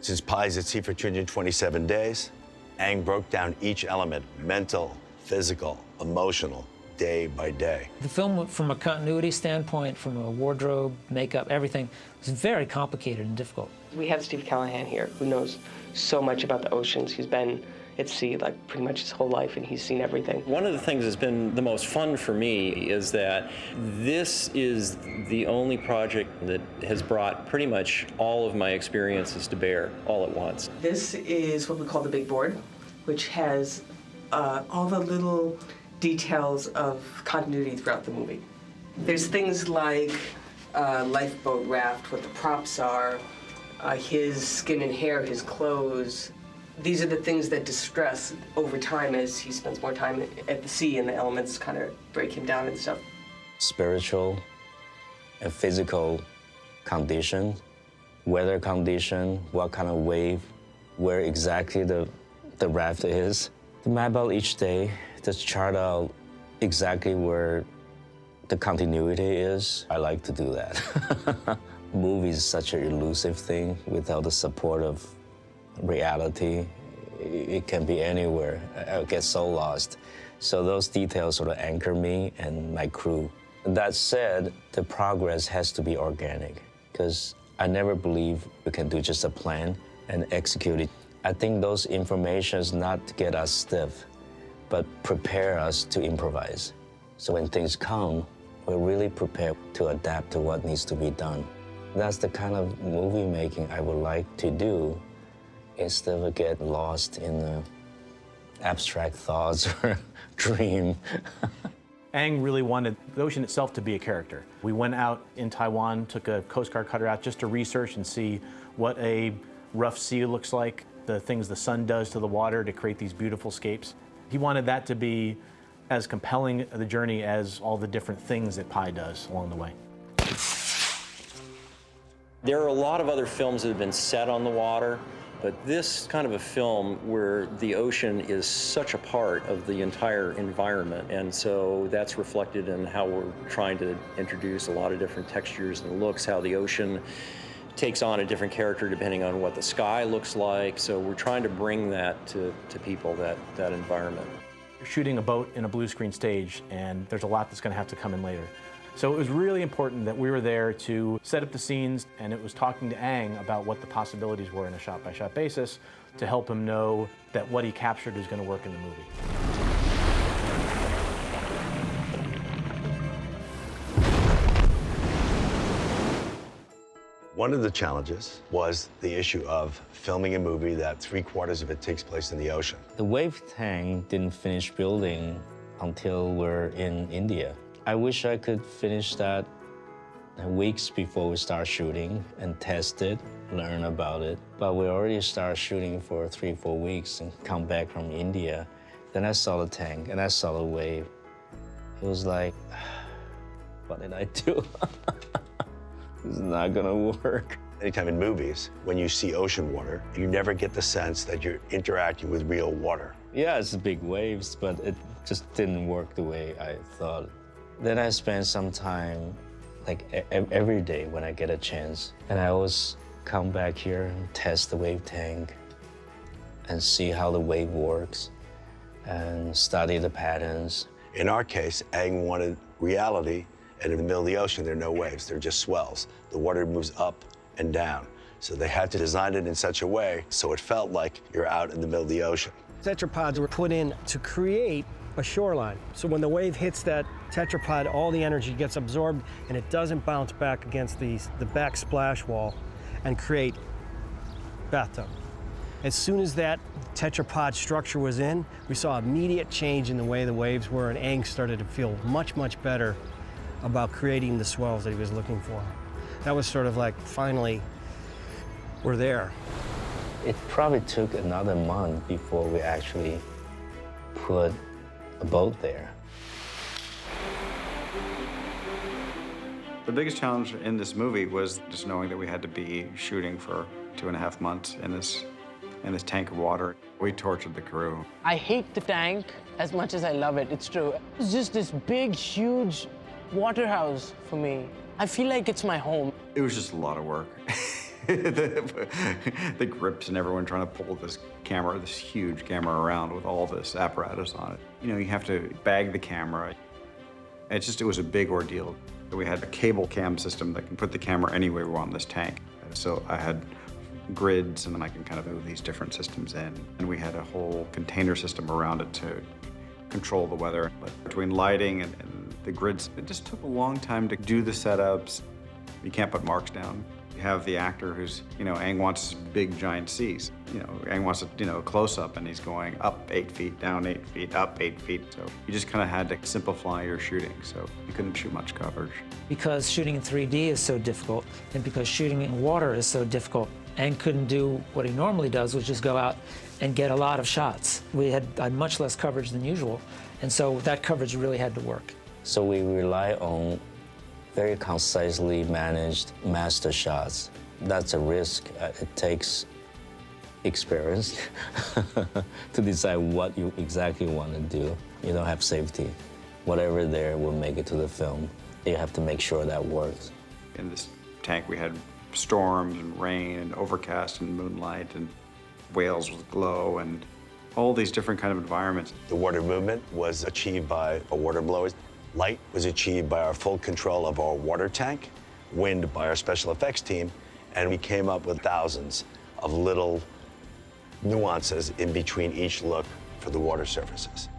S5: Since Pi's at sea for 227 days, Ang broke down each element, mental, physical, emotional, day by day.
S10: The film, from a continuity standpoint, from a wardrobe, makeup, everything, is very complicated and difficult.
S21: We have Steve Callahan here, who knows so much about the oceans. He's been at sea like pretty much his whole life, and he's seen everything.
S8: One of the things that's been the most fun for me is that this is the only project that has brought pretty much all of my experiences to bear all at once.
S21: This is what we call the big board, which has all the little details of continuity throughout the movie. There's things like lifeboat raft, what the props are, his skin and hair, his clothes. These are the things that distress over time as he spends more time at the sea and the elements kind of break him down and stuff.
S1: Spiritual and physical condition, weather condition, what kind of wave, where exactly the raft is. To map out each day, to chart out exactly where the continuity is. I like to do that. Movies is such an elusive thing. Without the support of reality, it can be anywhere. I get so lost. So those details sort of anchor me and my crew. That said, the progress has to be organic, because I never believe we can do just a plan and execute it. I think those informations not to get us stiff, but prepare us to improvise. So when things come, we're really prepared to adapt to what needs to be done. That's the kind of movie making I would like to do, instead of get lost in the abstract thoughts or dream.
S20: Ang really wanted the ocean itself to be a character. We went out in Taiwan, took a Coast Guard cutter out just to research and see what a rough sea looks like, the things the sun does to the water to create these beautiful scapes. He wanted that to be as compelling the journey as all the different things that Pi does along the way.
S8: There are a lot of other films that have been set on the water, but this kind of a film where the ocean is such a part of the entire environment, and so that's reflected in how we're trying to introduce a lot of different textures and looks, how the ocean takes on a different character depending on what the sky looks like. So we're trying to bring that to people, that environment.
S20: You're shooting a boat in a blue screen stage, and there's a lot that's going to have to come in later. So it was really important that we were there to set up the scenes, and it was talking to Ang about what the possibilities were in a shot-by-shot basis to help him know that what he captured was going to work in the movie.
S5: One of the challenges was the issue of filming a movie that 3/4 of it takes place in the ocean.
S1: The wave tank didn't finish building until we're in India. I wish I could finish that weeks before we start shooting and test it, learn about it. But we already started shooting for 3-4 weeks and come back from India. Then I saw the tank and I saw the wave. It was like, what did I do? This is not gonna work.
S5: Anytime in movies, when you see ocean water, you never get the sense that you're interacting with real water.
S1: Yeah, it's big waves, but it just didn't work the way I thought. Then I spent some time, like every day when I get a chance, and I always come back here and test the wave tank and see how the wave works and study the patterns.
S5: In our case, Ang wanted reality, and in the middle of the ocean, there are no waves, they're just swells. The water moves up and down. So they had to design it in such a way so it felt like you're out in the middle of the ocean.
S16: Tetrapods were put in to create a shoreline. So when the wave hits that tetrapod, all the energy gets absorbed and it doesn't bounce back against the backsplash wall and create bathtub. As soon as that tetrapod structure was in, we saw immediate change in the way the waves were, and Ang started to feel much, much better about creating the swells that he was looking for. That was sort of like, finally, we're there.
S1: It probably took another month before we actually put a boat there.
S18: The biggest challenge in this movie was just knowing that we had to be shooting for 2.5 months in this tank of water. We tortured the crew.
S4: I hate the tank as much as I love it, it's true. It's just this big, huge water house for me. I feel like it's my home.
S18: It was just a lot of work. The grips and everyone trying to pull this camera, this huge camera around with all this apparatus on it. You know, you have to bag the camera. It was a big ordeal. We had a cable cam system that can put the camera anywhere we want in this tank. So I had grids, and then I can kind of move these different systems in. And we had a whole container system around it to control the weather. But between lighting and the grids, it just took a long time to do the setups. You can't put marks down. You have the actor who's, Ang wants big, giant seas. Ang wants a, close-up, and he's going up 8 feet, down 8 feet, up 8 feet. So you just kind of had to simplify your shooting, so you couldn't shoot much coverage.
S10: Because shooting in 3D is so difficult, and because shooting in water is so difficult, Ang couldn't do what he normally does, which is go out and get a lot of shots. We had much less coverage than usual, and so that coverage really had to work.
S1: So we rely on very concisely managed master shots. That's a risk. It takes experience to decide what you exactly want to do. You don't have safety. Whatever there will make it to the film. You have to make sure that works.
S18: In this tank, we had storms and rain and overcast and moonlight and whales with glow and all these different kind of environments.
S5: The water movement was achieved by a water blower. Light was achieved by our full control of our water tank, wind by our special effects team, and we came up with thousands of little nuances in between each look for the water surfaces.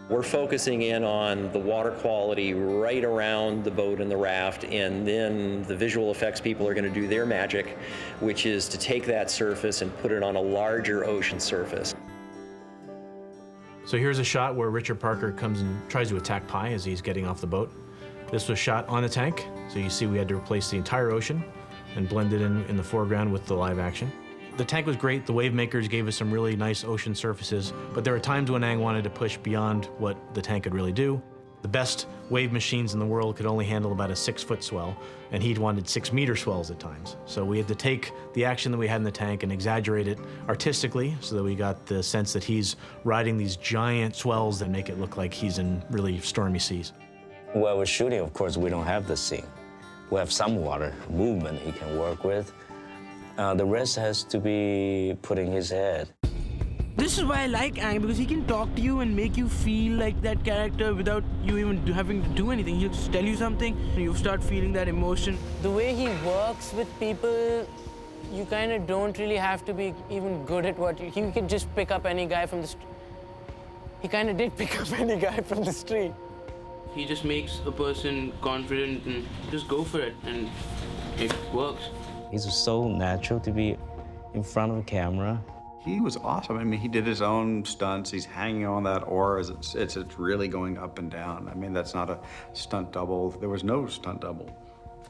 S8: We're focusing in on the water quality right around the boat and the raft, and then the visual effects people are going to do their magic, which is to take that surface and put it on a larger ocean surface.
S20: So here's a shot where Richard Parker comes and tries to attack Pi as he's getting off the boat. This was shot on a tank, so you see we had to replace the entire ocean and blend it in the foreground with the live action. The tank was great. The wave makers gave us some really nice ocean surfaces, but there were times when Ang wanted to push beyond what the tank could really do. The best wave machines in the world could only handle about a 6-foot swell, and he'd wanted 6-meter swells at times. So we had to take the action that we had in the tank and exaggerate it artistically so that we got the sense that he's riding these giant swells that make it look like he's in really stormy seas.
S1: While we're shooting, of course, we don't have the scene. We have some water movement he can work with. The rest has to be put in his head.
S9: This is why I like Aang, because he can talk to you and make you feel like that character without you even having to do anything. He'll just tell you something and you start feeling that emotion.
S4: The way he works with people, you kind of don't really have to be even good at what you... He could just pick up any guy from the street. He kind of did pick up any guy from the street.
S9: He just makes a person confident and just go for it, and it works.
S1: He's so natural to be in front of a camera.
S18: He was awesome. I mean, he did his own stunts. He's hanging on that oar as it's really going up and down. I mean, that's not a stunt double. There was no stunt double.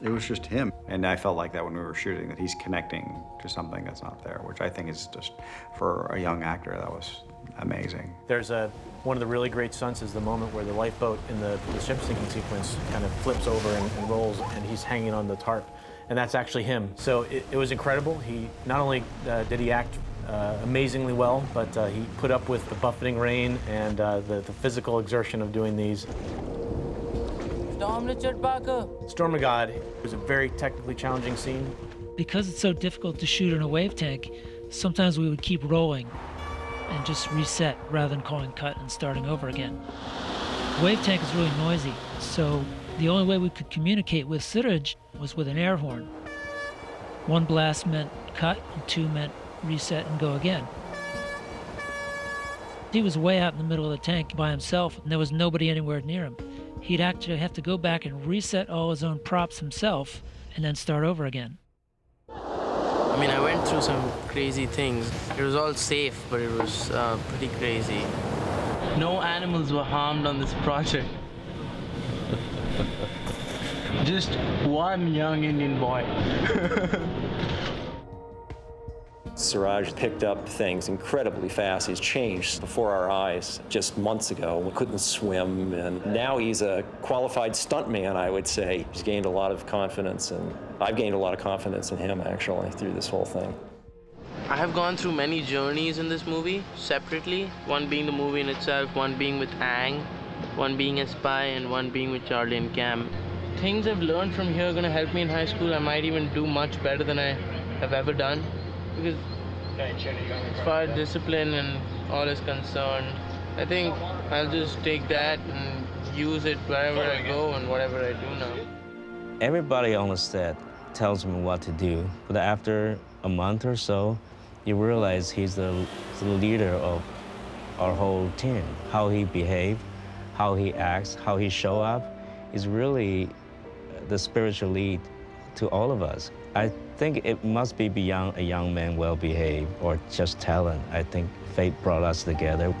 S18: It was just him. And I felt like that when we were shooting, that he's connecting to something that's not there, which I think is just, for a young actor, that was amazing.
S20: There's one of the really great stunts is the moment where the lifeboat in the ship sinking sequence kind of flips over and rolls, and he's hanging on the tarp. And that's actually him. So it was incredible. He not only did he act amazingly well, but he put up with the buffeting rain and the physical exertion of doing these.
S4: Storm Richard Parker.
S20: Storm of God was a very technically challenging scene.
S10: Because it's so difficult to shoot in a wave tank, sometimes we would keep rolling and just reset rather than calling cut and starting over again. Wave tank is really noisy, so the only way we could communicate with Suraj was with an air horn. One blast meant cut, and two meant reset and go again. He was way out in the middle of the tank by himself, and there was nobody anywhere near him. He'd actually have to go back and reset all his own props himself, and then start over again.
S9: I mean, I went through some crazy things. It was all safe, but it was pretty crazy. No animals were harmed on this project. Just one young Indian boy.
S8: Suraj picked up things incredibly fast. He's changed before our eyes just months ago. We couldn't swim, and now he's a qualified stuntman, I would say. He's gained a lot of confidence, and I've gained a lot of confidence in him, actually, through this whole thing.
S9: I have gone through many journeys in this movie, separately. One being the movie in itself, one being with Aang, one being a spy, and one being with Charlie and Cam. Things I've learned from here are going to help me in high school. I might even do much better than I have ever done. Because as far as discipline and all is concerned, I think I'll just take that and use it wherever I go and whatever I do now.
S1: Everybody on the set tells me what to do, but after a month or so, you realize he's the leader of our whole team. How he behaves, how he acts, how he show up is really the spiritual lead to all of us. I think it must be beyond a young man well-behaved or just talent. I think fate brought us together.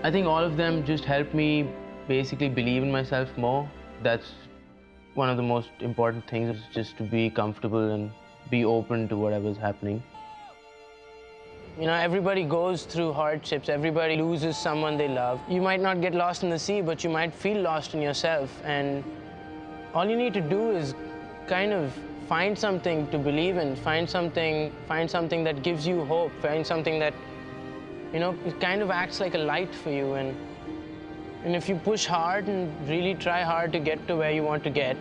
S9: I think all of them just helped me basically believe in myself more. That's one of the most important things, is just to be comfortable and be open to whatever's happening. You know, everybody goes through hardships. Everybody loses someone they love. You might not get lost in the sea, but you might feel lost in yourself. And all you need to do is kind of find something to believe in, find something that gives you hope, find something that, you know, it kind of acts like a light for you. And if you push hard and really try hard to get to where you want to get,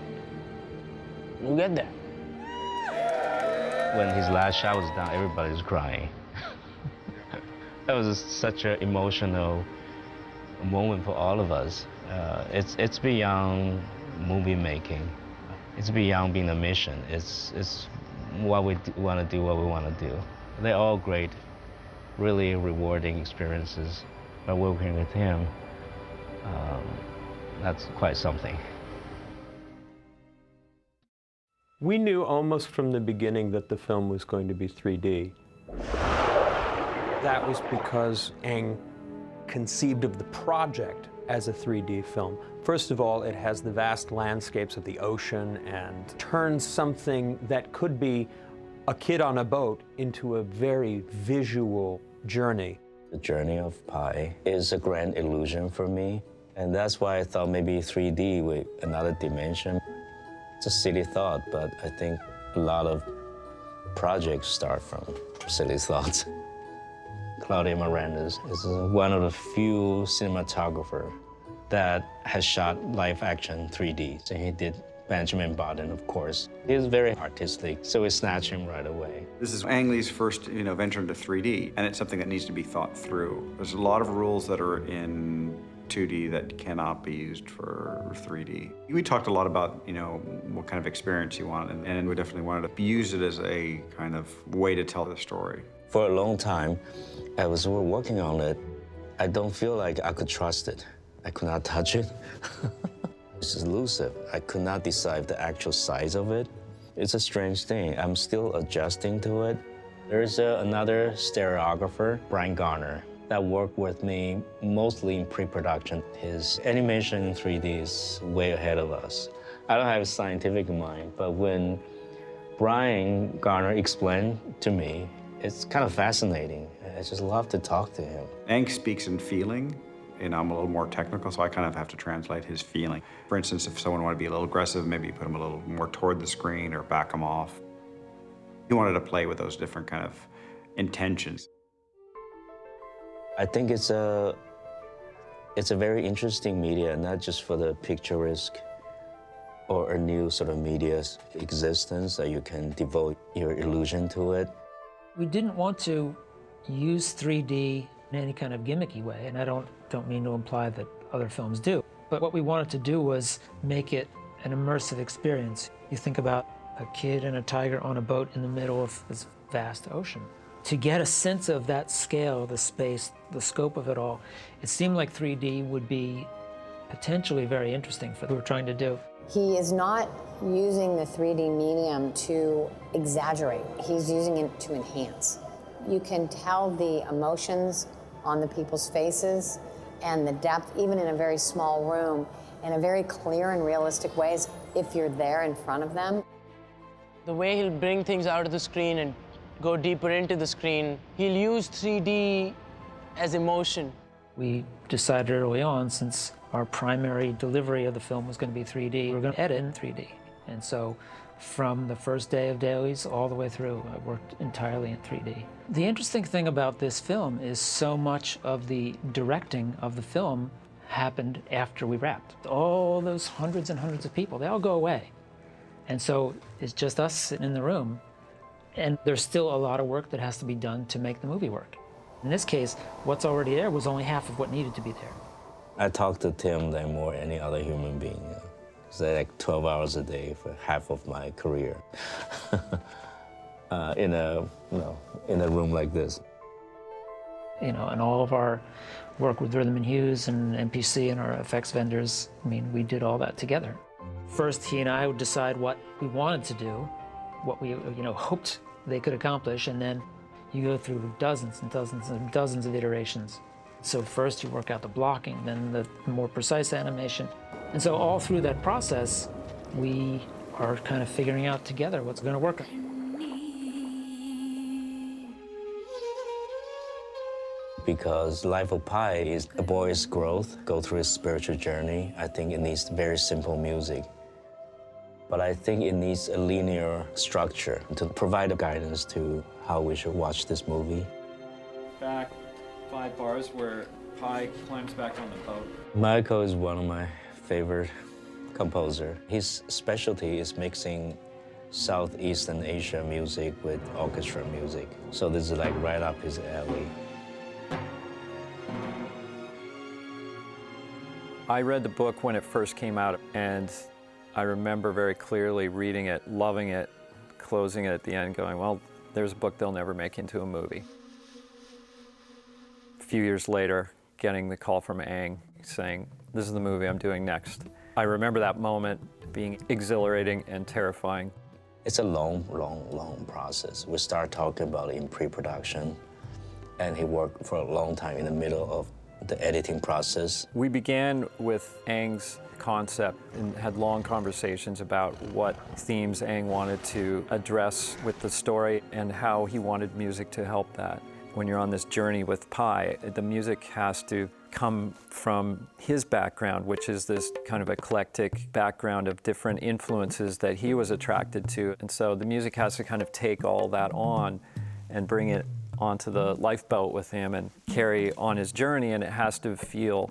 S9: you'll get there.
S1: When his last shot was done, everybody was crying. That was such an emotional moment for all of us. It's beyond movie making. It's beyond being a mission. It's what we want to do, what we want to do. They're all great, really rewarding experiences. By working with him, that's quite something.
S3: We knew almost from the beginning that the film was going to be 3D. That was because Aang conceived of the project as a 3D film. First of all, it has the vast landscapes of the ocean and turns something that could be a kid on a boat into a very visual journey.
S1: The journey of Pi is a grand illusion for me, and that's why I thought maybe 3D with another dimension. It's a silly thought, but I think a lot of projects start from silly thoughts. Claudia Mirandas is one of the few cinematographers that has shot live action 3D. So he did Benjamin Button, of course. He's very artistic, so we snatch him right away.
S18: This is Ang Lee's first, venture into 3D, and it's something that needs to be thought through. There's a lot of rules that are in 2D that cannot be used for 3D. We talked a lot about, what kind of experience you want, and we definitely wanted to use it as a kind of way to tell the story.
S1: For a long time, as we were working on it, I don't feel like I could trust it. I could not touch it. It's elusive. I could not decide the actual size of it. It's a strange thing. I'm still adjusting to it. There's another stereographer, Brian Garner, that worked with me mostly in pre-production. His animation in 3D is way ahead of us. I don't have a scientific mind, but when Brian Garner explained to me, it's kind of fascinating. I just love to talk to him.
S18: Ang speaks in feeling, and I'm a little more technical, so I kind of have to translate his feeling. For instance, if someone wanted to be a little aggressive, maybe you put them a little more toward the screen or back them off. He wanted to play with those different kind of intentions.
S1: I think it's a very interesting media, not just for the picturesque or a new sort of media's existence that you can devote your illusion to it.
S10: We didn't want to use 3D in any kind of gimmicky way, and I don't mean to imply that other films do. But what we wanted to do was make it an immersive experience. You think about a kid and a tiger on a boat in the middle of this vast ocean. To get a sense of that scale, the space, the scope of it all, it seemed like 3D would be potentially very interesting for what we were trying to do.
S7: He is not using the 3D medium to exaggerate. He's using it to enhance. You can tell the emotions on the people's faces and the depth, even in a very small room, in a very clear and realistic ways if you're there in front of them.
S4: The way he'll bring things out of the screen and go deeper into the screen, he'll use 3D as emotion.
S10: We decided early on, since our primary delivery of the film was going to be 3D, we were going to edit in 3D. And so from the first day of dailies all the way through, I worked entirely in 3D. The interesting thing about this film is so much of the directing of the film happened after we wrapped. All those hundreds and hundreds of people, they all go away. And so it's just us sitting in the room, and there's still a lot of work that has to be done to make the movie work. In this case, what's already there was only half of what needed to be there.
S1: I talk to Tim than more any other human being. It's like 12 hours a day for half of my career in a room like this.
S10: And all of our work with Rhythm and Hues and MPC and our effects vendors, we did all that together. First, he and I would decide what we wanted to do, what we hoped they could accomplish, and then you go through dozens and dozens and dozens of iterations. So first you work out the blocking, then the more precise animation. And so all through that process, we are kind of figuring out together what's going to work.
S1: Because Life of Pi is a boy's growth, go through his spiritual journey. I think it needs very simple music. But I think it needs a linear structure to provide a guidance to how we should watch this movie.
S8: Back 5 bars where Pi climbs back on the boat.
S1: Michael is one of my favorite composer. His specialty is mixing Southeastern Asia music with orchestra music. So this is like right up his alley.
S8: I read the book when it first came out, and I remember very clearly reading it, loving it, closing it at the end, going, well, there's a book they'll never make into a movie. A few years later, getting the call from Ang saying, this is the movie I'm doing next. I remember that moment being exhilarating and terrifying.
S1: It's a long, long, long process. We start talking about it in pre-production, and he worked for a long time in the middle of the editing process.
S8: We began with Ang's concept and had long conversations about what themes Ang wanted to address with the story and how he wanted music to help that. When you're on this journey with Pi, the music has to come from his background, which is this kind of eclectic background of different influences that he was attracted to. And so the music has to kind of take all that on and bring it onto the lifeboat with him and carry on his journey, and it has to feel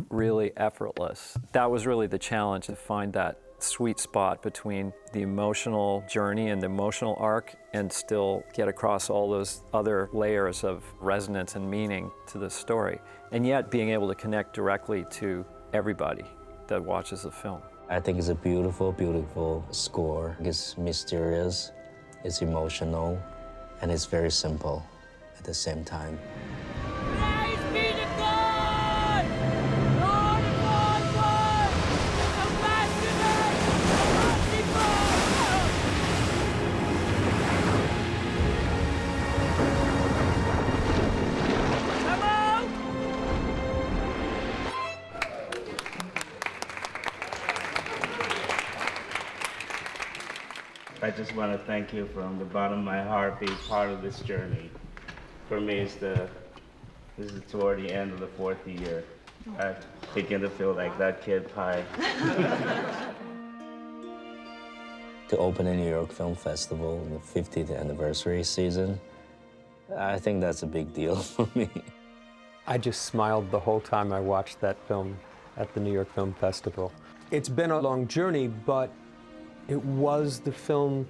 S8: really effortless. That was really the challenge, to find that sweet spot between the emotional journey and the emotional arc and still get across all those other layers of resonance and meaning to the story, and yet being able to connect directly to everybody that watches the film.
S1: I think it's a beautiful, beautiful score. It's mysterious, it's emotional, and it's very simple at the same time.
S2: I just want to thank you from the bottom of my heart being part of this journey. For me, this is toward the end of the 4th year. I begin to feel like that kid Pi.
S1: To open the New York Film Festival in the 50th anniversary season, I think that's a big deal for me.
S3: I just smiled the whole time I watched that film at the New York Film Festival. It's been a long journey, but it was the film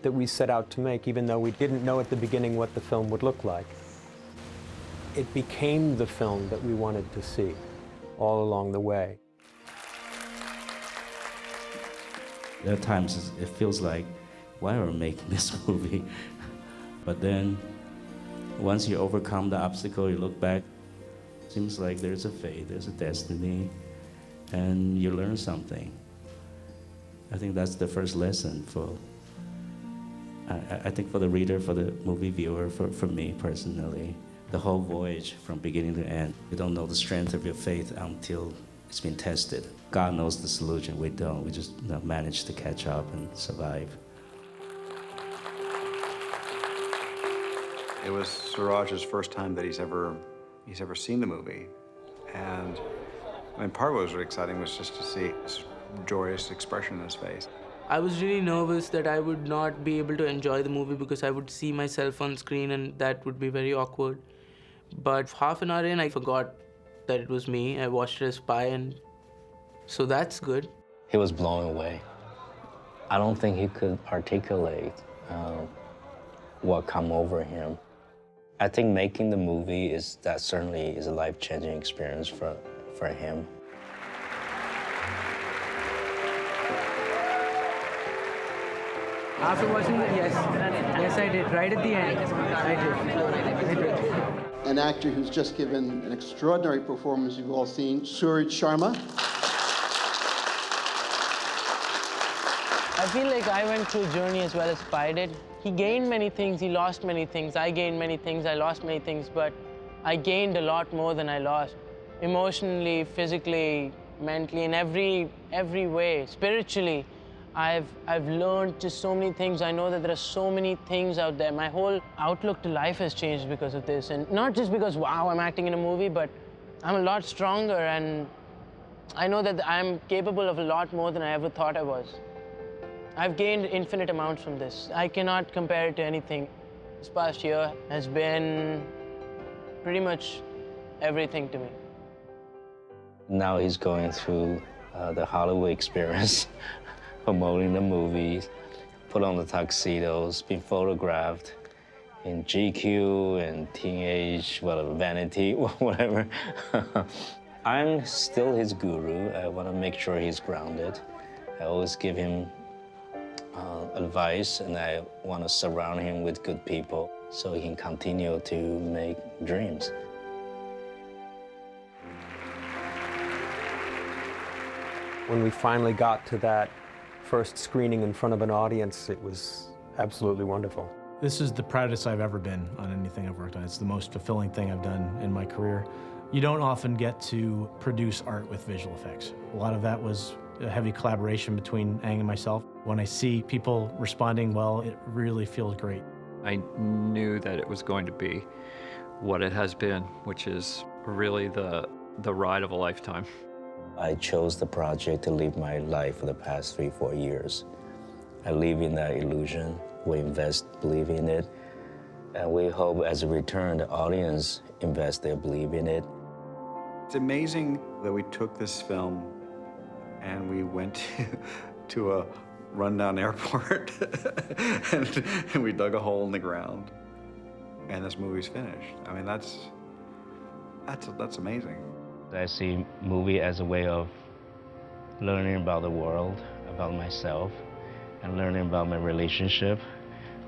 S3: that we set out to make, even though we didn't know at the beginning what the film would look like. It became the film that we wanted to see all along the way.
S6: There are times it feels like, why are we making this movie? But then, once you overcome the obstacle, you look back, it seems like there's a fate, there's a destiny, and you learn something. I think that's the first lesson I think for the reader, for the movie viewer, for me personally. The whole voyage from beginning to end, you don't know the strength of your faith until it's been tested. God knows the solution, we don't. We just manage to catch up and survive.
S18: It was Suraj's first time that he's ever seen the movie. And I mean, part of what was really exciting was just to see his joyous expression in his face.
S4: I was really nervous that I would not be able to enjoy the movie because I would see myself on screen and that would be very awkward. But half an hour in, I forgot that it was me. I watched it as Pi, and so that's good.
S1: He was blown away. I don't think he could articulate what come over him. I think making the movie certainly is a life-changing experience for him.
S4: After watching it, yes, I did. Right at the end, I did.
S22: An actor who's just given an extraordinary performance you've all seen, Suraj Sharma.
S4: I feel like I went through a journey as well as Pi did. He gained many things, he lost many things. I gained many things, I lost many things, but I gained a lot more than I lost. Emotionally, physically, mentally, in every way, spiritually. I've learned just so many things. I know that there are so many things out there. My whole outlook to life has changed because of this. And not just because, wow, I'm acting in a movie, but I'm a lot stronger and I know that I'm capable of a lot more than I ever thought I was. I've gained infinite amounts from this. I cannot compare it to anything. This past year has been pretty much everything to me.
S1: Now he's going through the Hollywood experience. Promoting the movies, put on the tuxedos, been photographed in GQ and Teenage, Vanity, whatever. I'm still his guru. I want to make sure he's grounded. I always give him advice, and I want to surround him with good people so he can continue to make dreams.
S3: When we finally got to that first screening in front of an audience, it was absolutely wonderful.
S20: This is the proudest I've ever been on anything I've worked on. It's the most fulfilling thing I've done in my career. You don't often get to produce art with visual effects. A lot of that was a heavy collaboration between Ang and myself. When I see people responding well, it really feels great.
S8: I knew that it was going to be what it has been, which is really the ride of a lifetime.
S1: I chose the project to live my life for the past 3-4 years. I live in that illusion. We invest, believe in it. And we hope as a return, the audience invest their belief in it.
S18: It's amazing that we took this film and we went to a rundown airport and we dug a hole in the ground, and this movie's finished. I mean, that's amazing.
S1: I see movie as a way of learning about the world, about myself, and learning about my relationship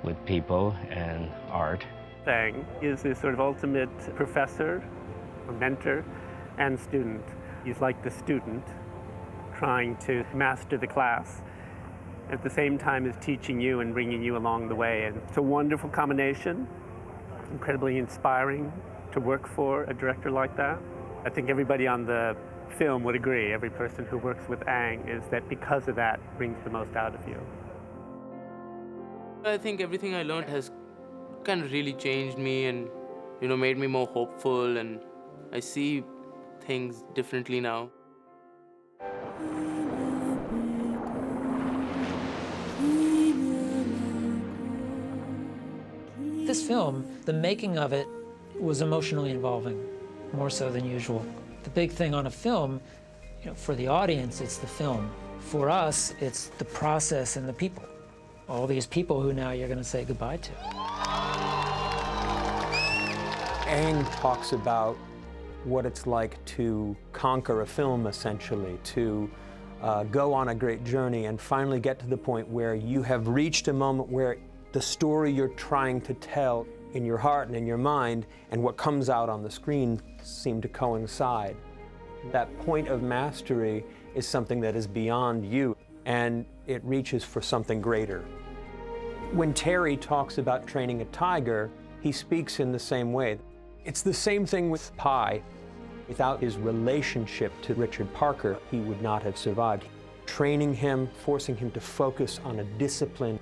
S1: with people and art.
S17: Ang is the sort of ultimate professor, or mentor, and student. He's like the student trying to master the class, at the same time as teaching you and bringing you along the way. And it's a wonderful combination, incredibly inspiring to work for a director like that. I think everybody on the film would agree, every person who works with Ang, is that because of that brings the most out of you.
S9: I think everything I learned has kind of really changed me and, you know, made me more hopeful, and I see things differently now.
S10: This film, the making of it was emotionally involving, more so than usual. The big thing on a film, you know, for the audience, it's the film. For us, it's the process and the people. All these people who now you're going to say goodbye to.
S3: Ang talks about what it's like to conquer a film, essentially, to go on a great journey and finally get to the point where you have reached a moment where the story you're trying to tell in your heart and in your mind and what comes out on the screen seem to coincide. That point of mastery is something that is beyond you, and it reaches for something greater. When Terry talks about training a tiger, he speaks in the same way. It's the same thing with Pi. Without his relationship to Richard Parker, he would not have survived. Training him, forcing him to focus on a discipline,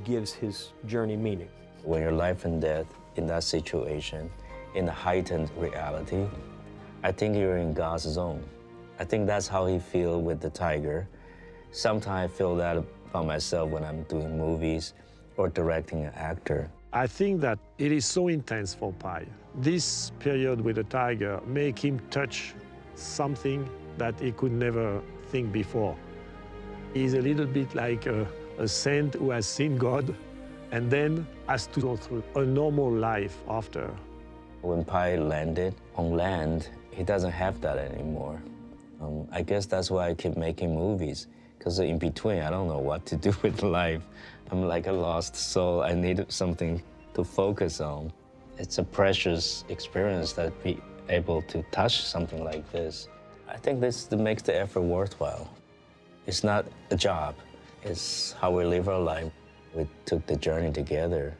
S3: gives his journey meaning.
S1: When you're life and death in that situation, in a heightened reality, I think you're in God's zone. I think that's how he feels with the tiger. Sometimes I feel that about myself when I'm doing movies or directing an actor.
S19: I think that it is so intense for Pi. This period with the tiger make him touch something that he could never think before. He's a little bit like a saint who has seen God and then has to go through a normal life after.
S1: When Pi landed on land, he doesn't have that anymore. I guess that's why I keep making movies, because in between, I don't know what to do with life. I'm like a lost soul. I need something to focus on. It's a precious experience that be able to touch something like this. I think this makes the effort worthwhile. It's not a job. It's how we live our life. We took the journey together.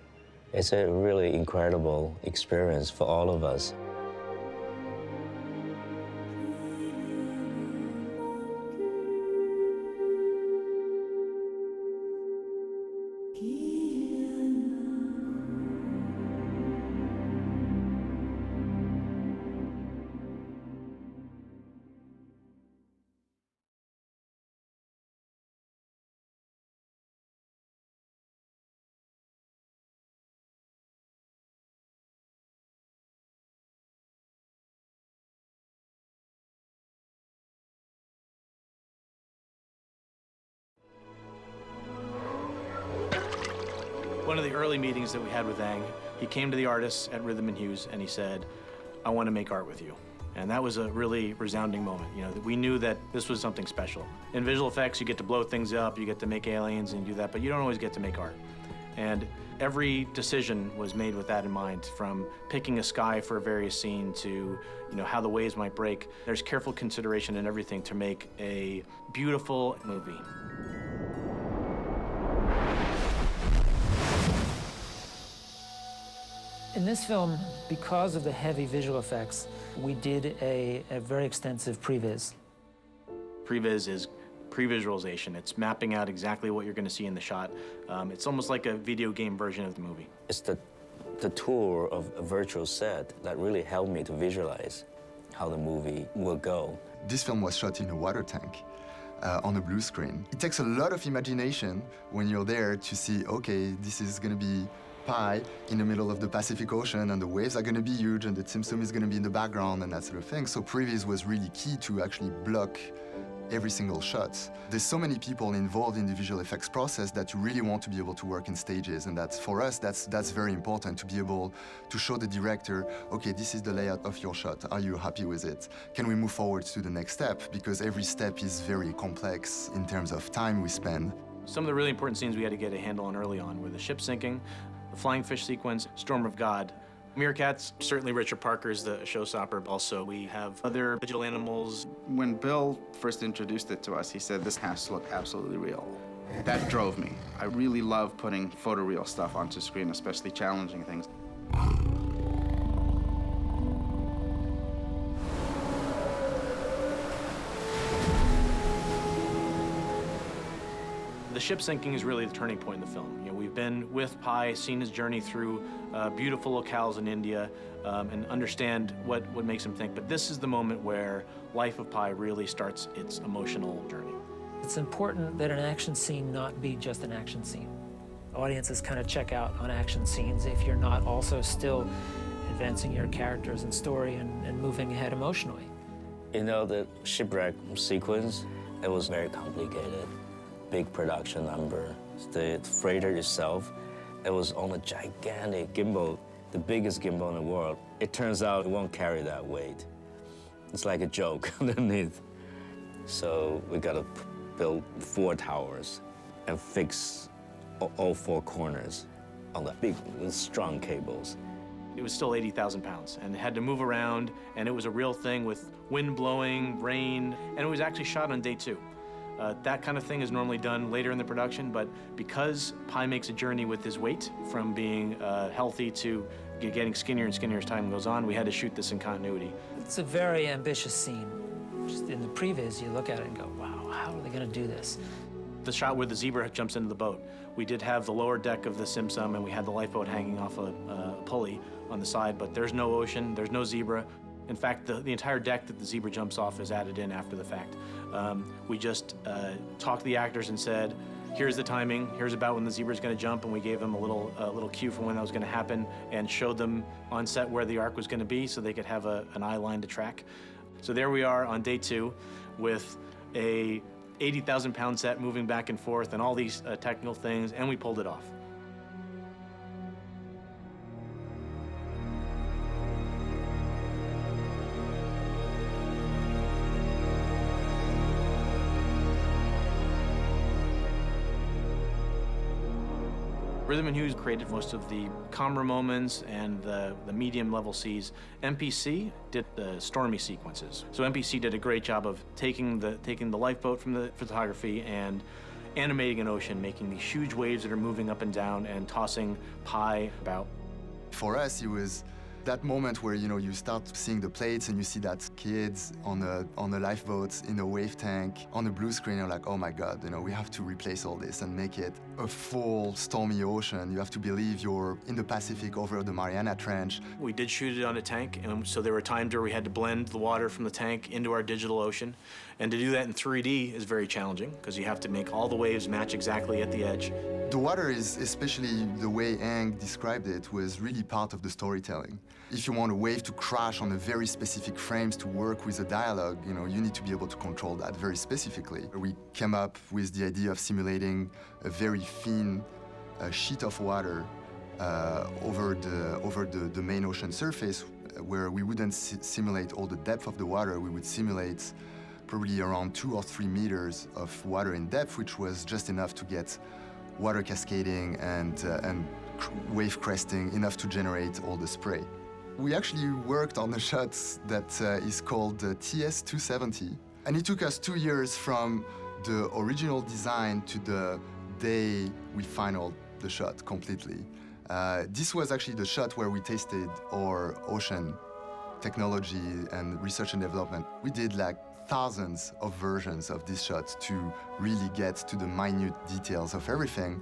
S1: It's a really incredible experience for all of us.
S20: One of the early meetings that we had with Ang, he came to the artists at Rhythm and Hues and he said, I want to make art with you. And that was a really resounding moment. You know, that we knew that this was something special. In visual effects, you get to blow things up, you get to make aliens and do that, but you don't always get to make art. And every decision was made with that in mind, from picking a sky for a various scene to, you know, how the waves might break. There's careful consideration in everything to make a beautiful movie.
S10: In this film, because of the heavy visual effects, we did a very extensive previs.
S20: Previs is pre-visualization. It's mapping out exactly what you're going to see in the shot. It's almost like a video game version of the movie.
S1: It's the tour of a virtual set that really helped me to visualize how the movie will go.
S11: This film was shot in a water tank on a blue screen. It takes a lot of imagination when you're there to see, okay, this is going to be Pi in the middle of the Pacific Ocean and the waves are going to be huge and the Tsum Tsum is going to be in the background and that sort of thing. So previs was really key to actually block every single shot. There's so many people involved in the visual effects process that you really want to be able to work in stages, and that's, for us, that's very important, to be able to show the director, okay, this is the layout of your shot. Are you happy with it? Can we move forward to the next step? Because every step is very complex in terms of time we spend.
S20: Some of the really important scenes we had to get a handle on early on were the ship sinking, the flying fish sequence, Storm of God. Meerkats, certainly Richard Parker's the showstopper. Also, we have other digital animals.
S12: When Bill first introduced it to us, he said, this has to look absolutely real. That drove me. I really love putting photoreal stuff onto screen, especially challenging things.
S20: The ship sinking is really the turning point in the film. You know, we've been with Pi, seen his journey through beautiful locales in India, and understand what makes him think. But this is the moment where Life of Pi really starts its emotional journey.
S10: It's important that an action scene not be just an action scene. Audiences kind of check out on action scenes if you're not also still advancing your characters and story and moving ahead emotionally.
S1: You know, the shipwreck sequence, it was very complicated. Big production number. The freighter itself, it was on a gigantic gimbal, the biggest gimbal in the world. It turns out it won't carry that weight. It's like a joke underneath. So we got to build 4 towers and fix all 4 corners on the big, strong cables.
S20: It was still 80,000 pounds, and it had to move around, and it was a real thing with wind blowing, rain, and it was actually shot on day 2. That kind of thing is normally done later in the production, but because Pi makes a journey with his weight from being healthy to getting skinnier and skinnier as time goes on, we had to shoot this in continuity.
S10: It's a very ambitious scene. Just in the previs, you look at it and go, wow, how are they going to do this?
S20: The shot where the zebra jumps into the boat, we did have the lower deck of the Simsum, and we had the lifeboat hanging off a pulley on the side, but there's no ocean, there's no zebra. In fact, the entire deck that the zebra jumps off is added in after the fact. We just talked to the actors and said, here's the timing, here's about when the zebra's gonna jump, and we gave them a little cue for when that was gonna happen and showed them on set where the arc was gonna be so they could have an eye line to track. So there we are on day 2 with a 80,000-pound set moving back and forth and all these technical things, and we pulled it off. Rhythm and Hues created most of the calmer moments and the medium-level scenes. MPC did the stormy sequences. So MPC did a great job of taking the lifeboat from the photography and animating an ocean, making these huge waves that are moving up and down and tossing Pi about.
S11: For us, it was that moment where, you know, you start seeing the plates and you see that kids on the lifeboats, in a wave tank, on the blue screen, you're like, oh my God, you know, we have to replace all this and make it a full stormy ocean. You have to believe you're in the Pacific over the Mariana Trench.
S20: We did shoot it on a tank, and so there were times where we had to blend the water from the tank into our digital ocean. And to do that in 3D is very challenging, because you have to make all the waves match exactly at the edge.
S11: The water is, especially the way Ang described it, was really part of the storytelling. If you want a wave to crash on a very specific frames to work with a dialogue, you know, you need to be able to control that very specifically. We came up with the idea of simulating a very thin sheet of water over the main ocean surface, where we wouldn't simulate all the depth of the water. We would simulate probably around 2 or 3 meters of water in depth, which was just enough to get water cascading and wave cresting, enough to generate all the spray. We actually worked on a shot that is called TS-270, and it took us 2 years from the original design to the day we finalized the shot completely. This was actually the shot where we tested our ocean technology and research and development. We did like thousands of versions of this shot to really get to the minute details of everything.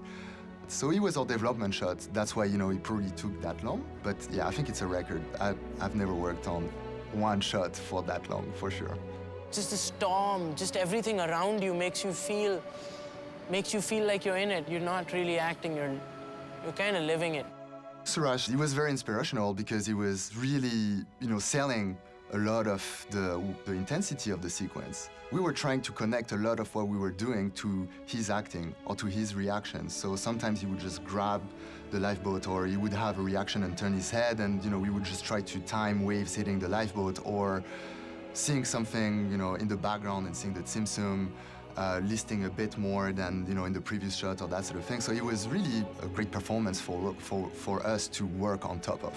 S11: So it was our development shot. That's why, you know, it probably took that long. But yeah, I think it's a record. I've never worked on one shot for that long, for sure.
S4: Just the storm, just everything around you makes you feel like you're in it. You're not really acting, you're kind of living it.
S11: Suraj, he was very inspirational because he was really, you know, selling a lot of the intensity of the sequence. We were trying to connect a lot of what we were doing to his acting or to his reactions. So sometimes he would just grab the lifeboat, or he would have a reaction and turn his head, and we would just try to time waves hitting the lifeboat, or seeing something in the background and seeing the Tsum Tsum listing a bit more than in the previous shot, or that sort of thing. So it was really a great performance for us to work on top of.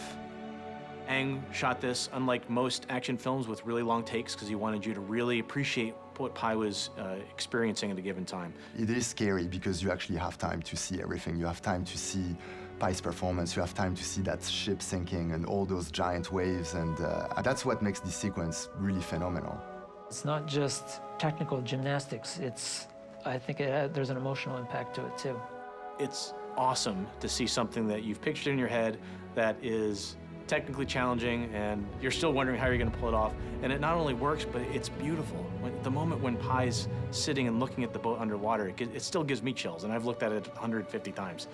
S20: Ang shot this, unlike most action films, with really long takes because he wanted you to really appreciate what Pai was experiencing at a given time.
S11: It is scary because you actually have time to see everything. You have time to see Pai's performance. You have time to see that ship sinking and all those giant waves, and that's what makes this sequence really phenomenal.
S10: It's not just technical gymnastics. I think there's an emotional impact to it too.
S20: It's awesome to see something that you've pictured in your head that is technically challenging, and you're still wondering how you're going to pull it off. And it not only works, but it's beautiful. The moment when Pai's sitting and looking at the boat underwater, it still gives me chills, and I've looked at it 150 times.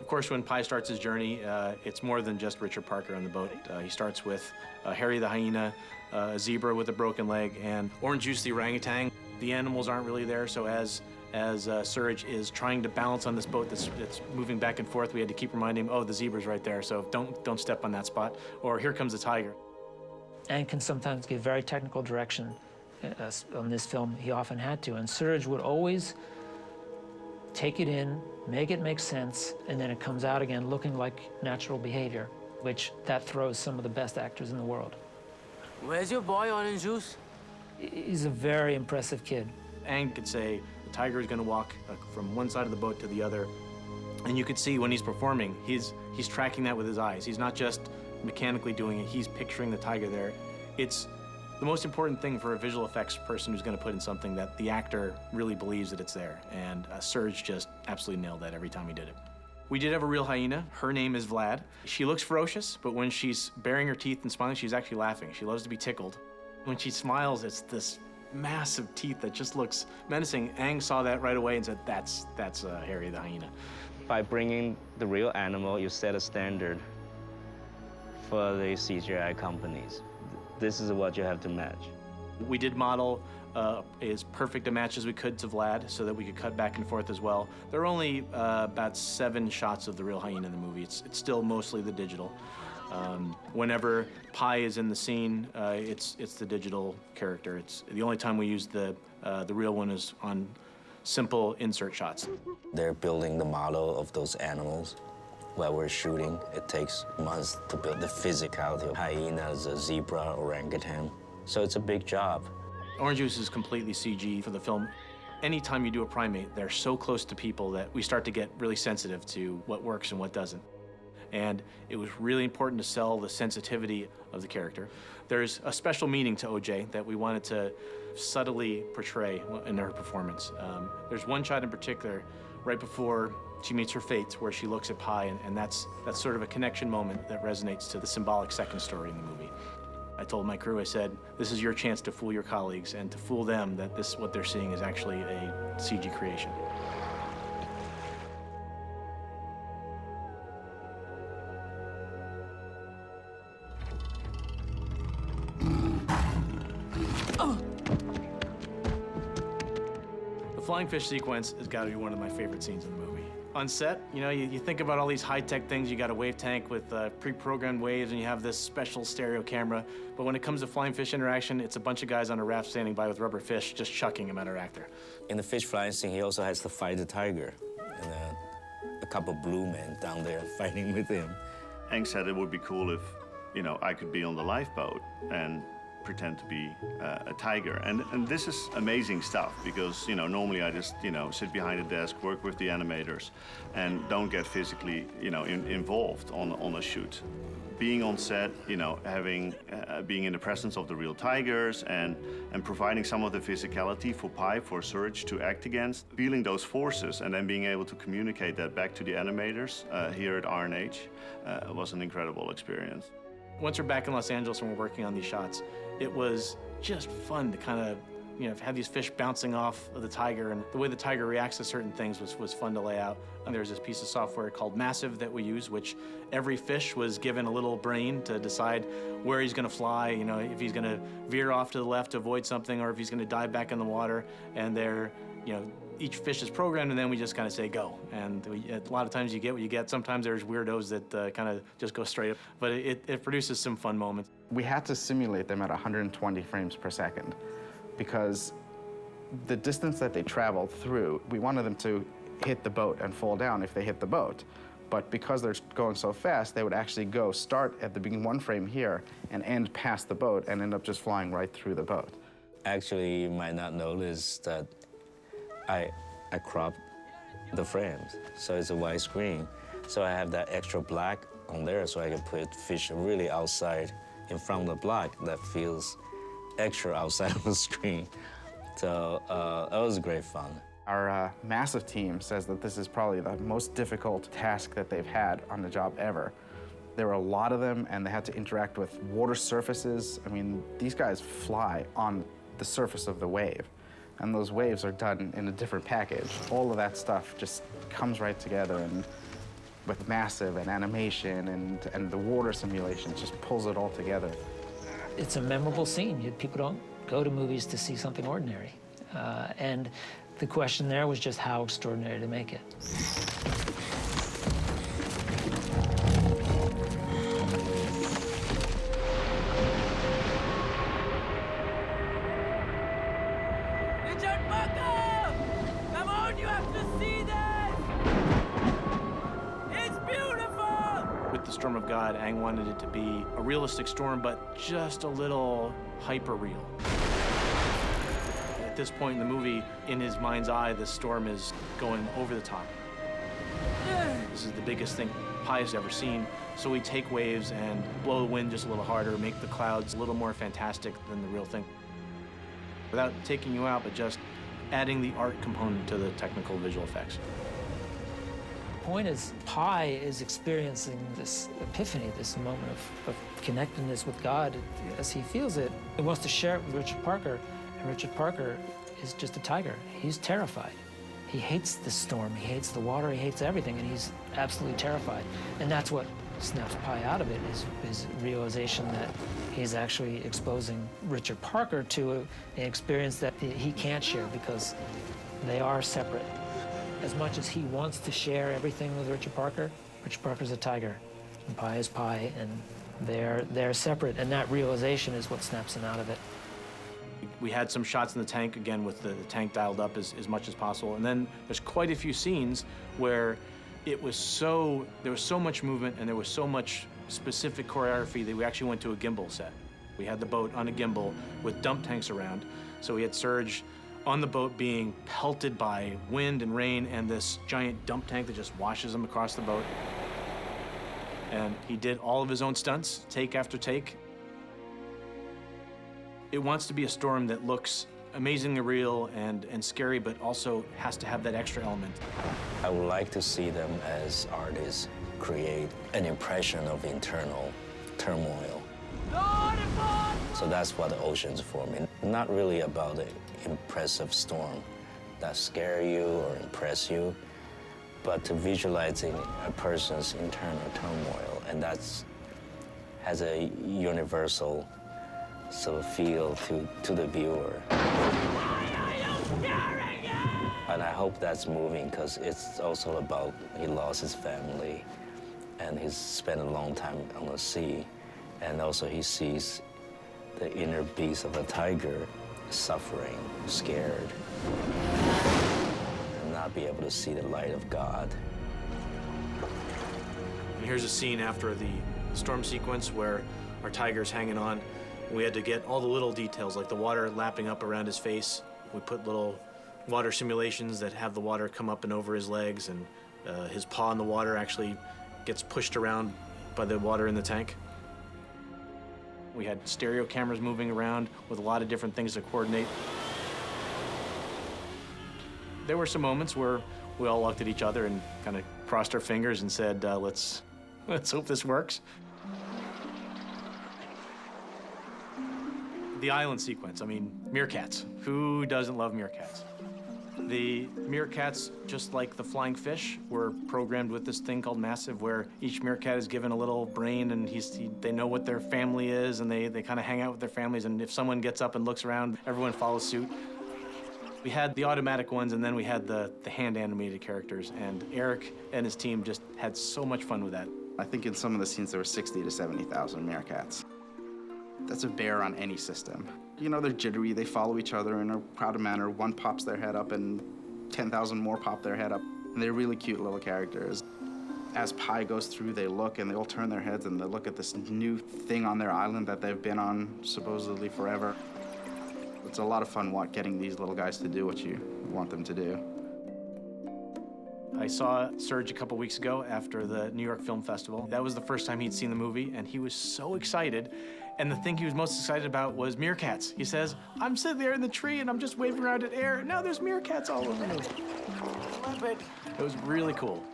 S20: Of course, when Pai starts his journey, it's more than just Richard Parker on the boat. He starts with Harry the hyena, a zebra with a broken leg, and Orange Juice the orangutan. The animals aren't really there, so as Suraj is trying to balance on this boat that's moving back and forth, we had to keep reminding him, oh, the zebra's right there, so don't step on that spot. Or here comes the tiger.
S10: And can sometimes give very technical direction. On this film, he often had to, and Suraj would always take it in, make it make sense, and then it comes out again looking like natural behavior, which that throws some of the best actors in the world.
S9: Where's your boy, Orange Juice?
S10: He's a very impressive kid.
S20: Ang could say the tiger is going to walk from one side of the boat to the other, and you could see when he's performing, he's tracking that with his eyes. He's not just mechanically doing it, he's picturing the tiger there. It's the most important thing for a visual effects person who's going to put in something that the actor really believes that it's there, and Suraj just absolutely nailed that every time he did it. We did have a real hyena. Her name is Vlad. She looks ferocious, but when she's baring her teeth and smiling, she's actually laughing. She loves to be tickled. When she smiles, it's this massive teeth that just looks menacing. Ang saw that right away and said, that's Harry the hyena.
S1: By bringing the real animal, you set a standard for the CGI companies. This is what you have to match.
S20: We did model as perfect a match as we could to Vlad so that we could cut back and forth as well. There are only about 7 shots of the real hyena in the movie. It's still mostly the digital. Whenever Pai is in the scene, it's the digital character. It's the only time we use the real one is on simple insert shots.
S1: They're building the model of those animals while we're shooting. It takes months to build the physicality of hyenas, a zebra, orangutan. So it's a big job.
S20: Orange Juice is completely CG for the film. Anytime you do a primate, they're so close to people that we start to get really sensitive to what works and what doesn't. And it was really important to sell the sensitivity of the character. There's a special meaning to OJ that we wanted to subtly portray in her performance. There's one shot in particular right before she meets her fate where she looks at Pai, and that's sort of a connection moment that resonates to the symbolic second story in the movie. I told my crew, I said, this is your chance to fool your colleagues and to fool them that what they're seeing is actually a CG creation. The flying fish sequence has got to be one of my favorite scenes in the movie. On set, you think about all these high-tech things. You got a wave tank with pre-programmed waves, and you have this special stereo camera. But when it comes to flying fish interaction, it's a bunch of guys on a raft standing by with rubber fish, just chucking them at our actor.
S1: In the fish flying scene, he also has to fight the tiger, and a couple blue men down there fighting with him.
S13: Ang said it would be cool if, I could be on the lifeboat and pretend to be a tiger. And this is amazing stuff because, normally I just, sit behind a desk, work with the animators, and don't get physically, involved on a shoot. Being on set, being in the presence of the real tigers and providing some of the physicality for Pai, for Suraj to act against, feeling those forces and then being able to communicate that back to the animators here at R&H was an incredible experience.
S20: Once we're back in Los Angeles and we're working on these shots, it was just fun to kind of You know, had these fish bouncing off of the tiger, and the way the tiger reacts to certain things was fun to lay out. And there's this piece of software called Massive that we use, which every fish was given a little brain to decide where he's gonna fly, you know, if he's gonna veer off to the left to avoid something, or if he's gonna dive back in the water. And they're, you know, each fish is programmed, and then we just kind of say go. And a lot of times you get what you get. Sometimes there's weirdos that kind of just go straight up, but it produces some fun moments.
S12: We had to simulate them at 120 frames per second because the distance that they traveled through, we wanted them to hit the boat and fall down if they hit the boat. But because they're going so fast, they would actually start at the beginning 1 frame here and end past the boat and end up just flying right through the boat.
S1: Actually, you might not notice that I cropped the frames, so it's a wide screen. So I have that extra black on there so I can put fish really outside in front of the black that feels extra outside of the screen. So that was great fun.
S12: Our Massive team says that this is probably the most difficult task that they've had on the job ever. There were a lot of them, and they had to interact with water surfaces. I mean, these guys fly on the surface of the wave, and those waves are done in a different package. All of that stuff just comes right together, and with Massive and animation and the water simulation just pulls it all together.
S10: It's a memorable scene. People don't go to movies to see something ordinary. And the question there was just how extraordinary to make it.
S14: Richard Parker! Come on, you have to see this! It's beautiful!
S20: With The Storm of God, Ang wanted it to be a realistic storm, but just a little hyper-real. At this point in the movie, in his mind's eye, the storm is going over the top. This is the biggest thing Pi has ever seen, so we take waves and blow the wind just a little harder, make the clouds a little more fantastic than the real thing. Without taking you out, but just adding the art component to the technical visual effects.
S10: The point is, Pi is experiencing this epiphany, this moment of connectedness with God as he feels it. He wants to share it with Richard Parker, and Richard Parker is just a tiger. He's terrified. He hates the storm, he hates the water, he hates everything, and he's absolutely terrified. And that's what snaps Pi out of it, is his realization that he's actually exposing Richard Parker to an experience that he can't share because they are separate. As much as he wants to share everything with Richard Parker's a tiger, and Pi is Pi, and they're separate, and that realization is what snaps him out of it.
S20: We had some shots in the tank, again, with the tank dialed up as much as possible. And then there's quite a few scenes where there was so much movement and there was so much specific choreography that we actually went to a gimbal set. We had the boat on a gimbal with dump tanks around. So we had Serge on the boat being pelted by wind and rain and this giant dump tank that just washes him across the boat. And he did all of his own stunts, take after take. It wants to be a storm that looks amazingly real and scary, but also has to have that extra element.
S1: I would like to see them as artists create an impression of internal turmoil. So that's what the ocean's for me. Not really about an impressive storm that scare you or impress you, but to visualizing a person's internal turmoil, and that's has a universal sort of feel to the viewer. And I hope that's moving because it's also about he lost his family and he's spent a long time on the sea. And also he sees the inner beast of a tiger suffering, scared, and not be able to see the light of God.
S20: And here's a scene after the storm sequence where our tiger's hanging on. We had to get all the little details, like the water lapping up around his face. We put little water simulations that have the water come up and over his legs, and his paw in the water actually gets pushed around by the water in the tank. We had stereo cameras moving around with a lot of different things to coordinate. There were some moments where we all looked at each other and kind of crossed our fingers and said, let's hope this works. The island sequence, I mean, meerkats. Who doesn't love meerkats? The meerkats, just like the flying fish, were programmed with this thing called Massive, where each meerkat is given a little brain, and they know what their family is, and they kind of hang out with their families, and if someone gets up and looks around, everyone follows suit. We had the automatic ones, and then we had the hand-animated characters, and Eric and his team just had so much fun with that.
S12: I think in some of the scenes there were 60 to 70,000 meerkats. That's a bear on any system. You know, they're jittery, they follow each other in a crowded manner. One pops their head up and 10,000 more pop their head up. And they're really cute little characters. As Pi goes through, they look and they all turn their heads and they look at this new thing on their island that they've been on supposedly forever. It's a lot of fun getting these little guys to do what you want them to do.
S20: I saw Serge a couple weeks ago after the New York Film Festival. That was the first time he'd seen the movie, and he was so excited. And the thing he was most excited about was meerkats. He says, I'm sitting there in the tree and I'm just waving around at air, and now there's meerkats all over me. I love it. It was really cool.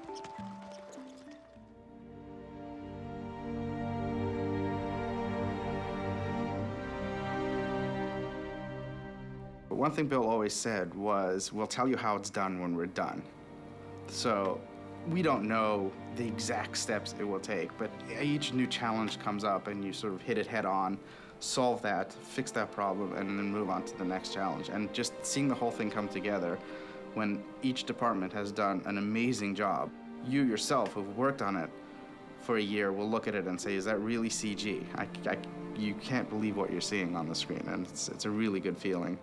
S12: One thing Bill always said was, we'll tell you how it's done when we're done. So we don't know the exact steps it will take, but each new challenge comes up and you sort of hit it head on, solve that, fix that problem, and then move on to the next challenge. And just seeing the whole thing come together when each department has done an amazing job. You yourself, who've worked on it for a year, will look at it and say, is that really CG? You can't believe what you're seeing on the screen, and it's a really good feeling.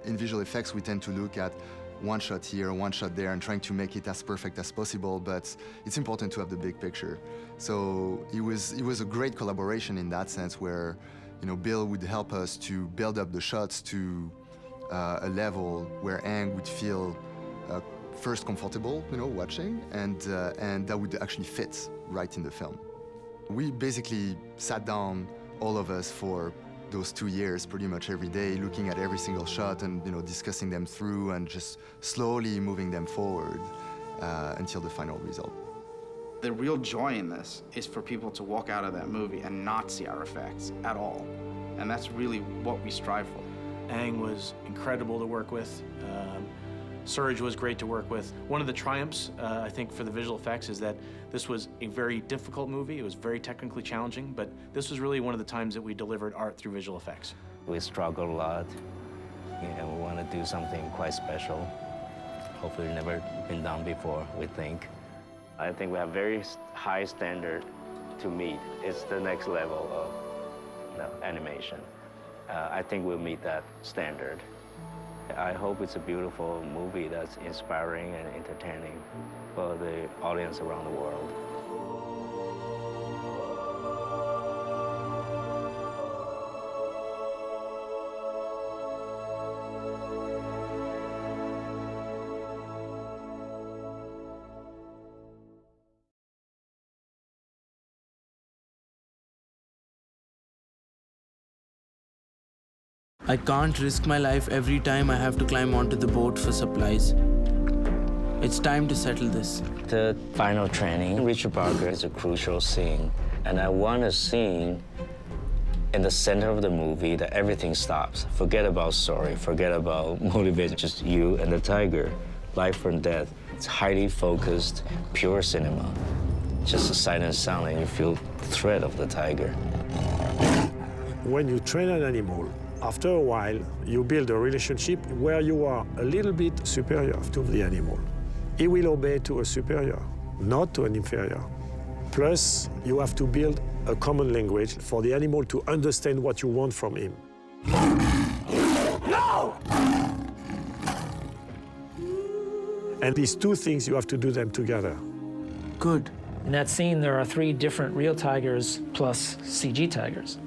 S11: In visual effects, we tend to look at one shot here, one shot there, and trying to make it as perfect as possible, but it's important to have the big picture. So it was a great collaboration in that sense, where Bill would help us to build up the shots to a level where Aang would feel first comfortable, watching, and that would actually fit right in the film. We basically sat down, all of us, for those 2 years, pretty much every day, looking at every single shot and discussing them through and just slowly moving them forward until the final result.
S12: The real joy in this is for people to walk out of that movie and not see our effects at all. And that's really what we strive for.
S20: Aang was incredible to work with. Serge was great to work with. One of the triumphs, I think, for the visual effects is that this was a very difficult movie. It was very technically challenging, but this was really one of the times that we delivered art through visual effects.
S1: We struggled a lot, and we want to do something quite special. Hopefully never been done before, we think. I think we have very high standard to meet. It's the next level of animation. I think we'll meet that standard. I hope it's a beautiful movie that's inspiring and entertaining for the audience around the world.
S9: I can't risk my life every time I have to climb onto the boat for supplies. It's time to settle this.
S1: The final training, Richard Parker, is a crucial scene. And I want a scene in the center of the movie that everything stops. Forget about story, forget about motivation, just you and the tiger, life and death. It's highly focused, pure cinema. Just a sight and sound, and you feel the threat of the tiger.
S19: When you train an animal, after a while, you build a relationship where you are a little bit superior to the animal. He will obey to a superior, not to an inferior. Plus, you have to build a common language for the animal to understand what you want from him. No! And these two things, you have to do them together.
S10: Good. In that scene, there are 3 different real tigers plus CG tigers.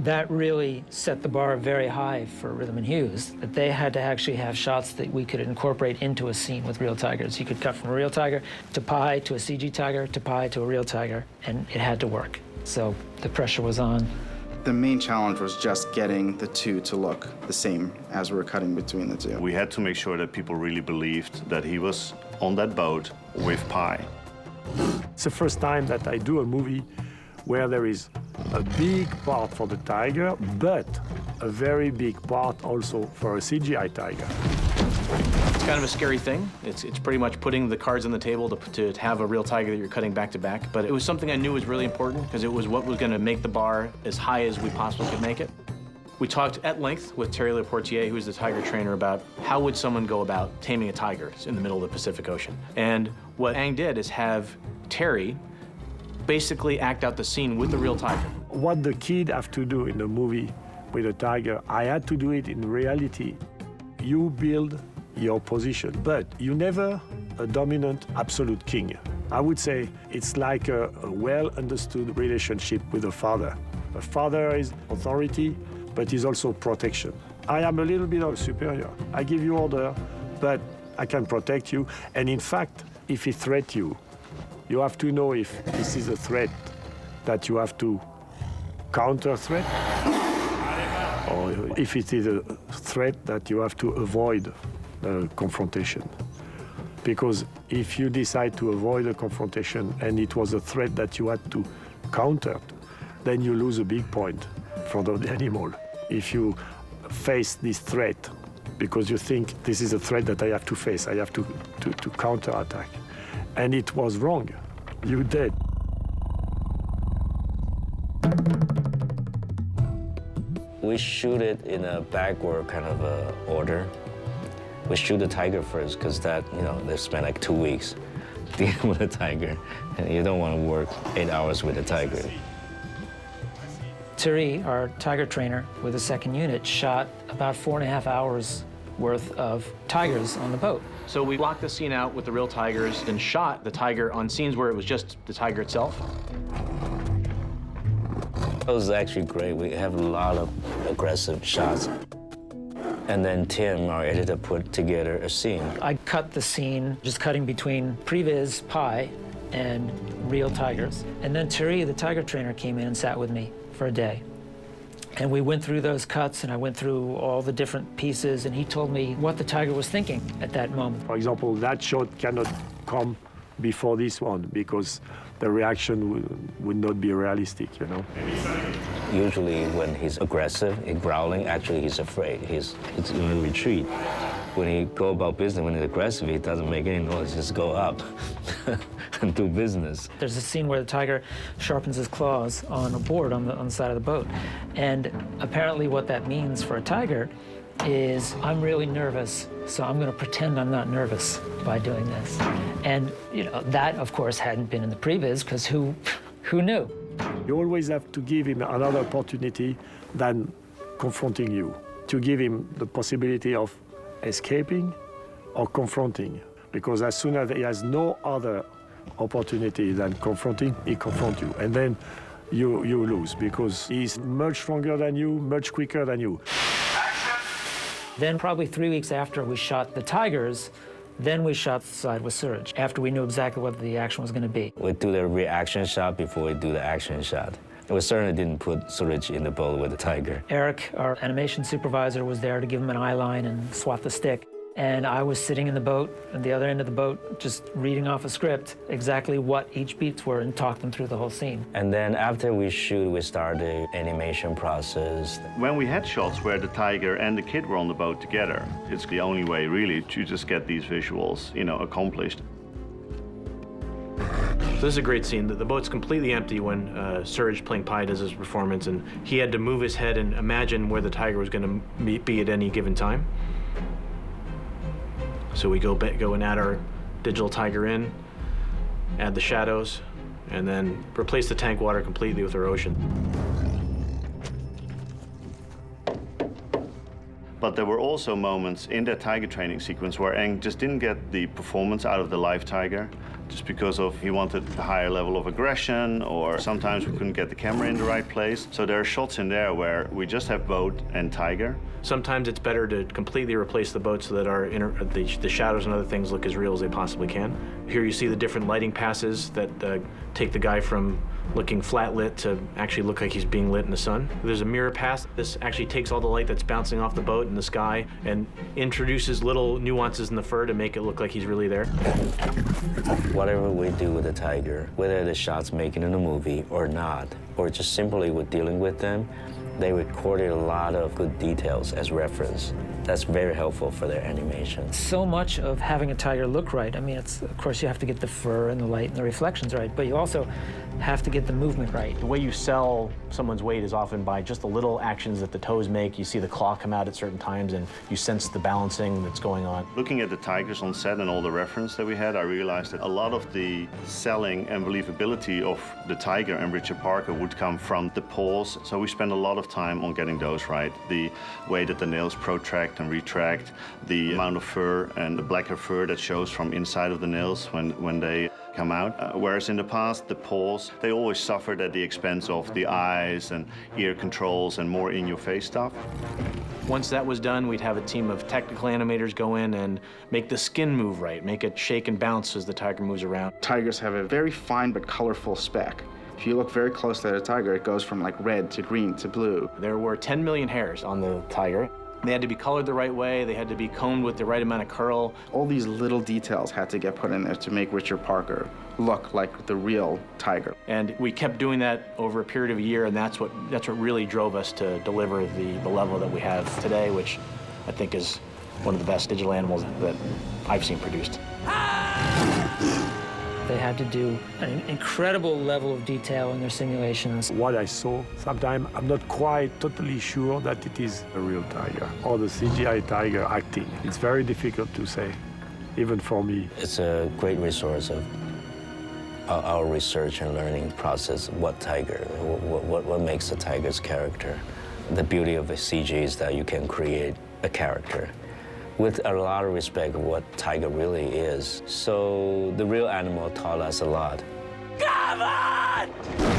S10: That really set the bar very high for Rhythm and Hughes, that they had to actually have shots that we could incorporate into a scene with real tigers. You could cut from a real tiger to Pi to a CG tiger to Pi to a real tiger, and it had to work. So the pressure was on.
S12: The main challenge was just getting the two to look the same as we were cutting between the two.
S13: We had to make sure that people really believed that he was on that boat with Pi.
S19: It's the first time that I do a movie where there is a big part for the tiger, but a very big part also for a CGI tiger.
S20: It's kind of a scary thing. It's pretty much putting the cards on the table to have a real tiger that you're cutting back to back. But it was something I knew was really important because it was what was going to make the bar as high as we possibly could make it. We talked at length with Terry Leportier, who's the tiger trainer, about how would someone go about taming a tiger in the middle of the Pacific Ocean. And what Ang did is have Terry basically act out the scene with the real tiger.
S19: What the kid have to do in the movie with a tiger, I had to do it in reality. You build your position, but you never a dominant absolute king. I would say it's like a well-understood relationship with a father. A father is authority, but is also protection. I am a little bit of a superior. I give you order, but I can protect you. And in fact, if he threats you, you have to know if this is a threat that you have to counter-threat, or if it is a threat that you have to avoid the confrontation. Because if you decide to avoid a confrontation and it was a threat that you had to counter, then you lose a big point in front of the animal. If you face this threat because you think this is a threat that I have to face, I have to counterattack, and it was wrong, you're dead.
S1: We shoot it in a backward kind of order. We shoot the tiger first because that, they spend like 2 weeks dealing with a tiger, and you don't want to work 8 hours with a tiger.
S10: Thierry, our tiger trainer with the second unit, shot about 4.5 hours worth of tigers on the boat.
S20: So we blocked the scene out with the real tigers and shot the tiger on scenes where it was just the tiger itself.
S1: It was actually great. We have a lot of aggressive shots. And then Tim, our editor, put together a scene.
S10: I cut the scene, just cutting between previs, Pi, and real tigers. And then Thierry, the tiger trainer, came in and sat with me for a day. And we went through those cuts, and I went through all the different pieces, and he told me what the tiger was thinking at that moment.
S19: For example, that shot cannot come before this one because the reaction would not be realistic,
S1: Usually when he's aggressive, he's growling, actually he's afraid. He's going to retreat. When he go about business, when he's aggressive, he doesn't make any noise, just go up and do business.
S10: There's a scene where the tiger sharpens his claws on a board on the side of the boat. And apparently what that means for a tiger is, I'm really nervous, so I'm going to pretend I'm not nervous by doing this. And, that, of course, hadn't been in the previs, because who knew?
S19: You always have to give him another opportunity than confronting you, to give him the possibility of escaping or confronting. Because as soon as he has no other opportunity than confronting, he confronts you. And then you lose, because he's much stronger than you, much quicker than you.
S10: Then probably 3 weeks after we shot the tigers, then we shot the side with Surge, after we knew exactly what the action was going to be.
S1: We do the reaction shot before we do the action shot. We certainly didn't put Surge in the boat with the tiger.
S10: Eric, our animation supervisor, was there to give him an eye line and swat the stick. And I was sitting in the boat, at the other end of the boat, just reading off a script exactly what each beats were and talked them through the whole scene.
S1: And then after we shoot, we start the animation process.
S13: When we had shots where the tiger and the kid were on the boat together, it's the only way, really, to just get these visuals, accomplished.
S20: So this is a great scene. The boat's completely empty when Surge, playing Pi, does his performance, and he had to move his head and imagine where the tiger was going to be at any given time. So we go and add our digital tiger in, add the shadows, and then replace the tank water completely with our ocean.
S13: But there were also moments in that tiger training sequence where Ang just didn't get the performance out of the live tiger, just because he wanted a higher level of aggression, or sometimes we couldn't get the camera in the right place. So there are shots in there where we just have boat and tiger.
S20: Sometimes it's better to completely replace the boat so that the shadows and other things look as real as they possibly can. Here you see the different lighting passes that take the guy from looking flat lit to actually look like he's being lit in the sun. There's a mirror pass. This actually takes all the light that's bouncing off the boat in the sky and introduces little nuances in the fur to make it look like he's really there.
S1: Whatever we do with the tiger, whether the shots make it in a movie or not, or just simply with dealing with them, they recorded a lot of good details as reference. That's very helpful for their animation.
S10: So much of having a tiger look right, I mean, it's, of course, you have to get the fur and the light and the reflections right, but you also have to get the movement right.
S20: The way you sell someone's weight is often by just the little actions that the toes make. You see the claw come out at certain times, and you sense the balancing that's going on.
S13: Looking at the tigers on set and all the reference that we had, I realized that a lot of the selling and believability of the tiger and Richard Parker would come from the paws. So we spent a lot of time on getting those right. The way that the nails protract and retract, the amount of fur and the blacker fur that shows from inside of the nails when they come out. Whereas in the past, the paws, they always suffered at the expense of the eyes and ear controls and more in-your-face stuff.
S20: Once that was done, we'd have a team of technical animators go in and make the skin move right, make it shake and bounce as the tiger moves around.
S12: Tigers have a very fine but colorful speck. If you look very closely at a tiger, it goes from like red to green to blue.
S20: There were 10 million hairs on the tiger. They had to be colored the right way, they had to be combed with the right amount of curl.
S12: All these little details had to get put in there to make Richard Parker look like the real tiger.
S20: And we kept doing that over a period of a year, and that's what really drove us to deliver the level that we have today, which I think is one of the best digital animals that I've seen produced.
S10: They had to do an incredible level of detail in their simulations.
S19: What I saw, sometimes I'm not quite totally sure that it is a real tiger or the CGI tiger acting. It's very difficult to say, even for me.
S1: It's a great resource of our research and learning process. What makes a tiger's character? The beauty of a CG is that you can create a character with a lot of respect of what tiger really is. So the real animal taught us a lot.
S14: Come on!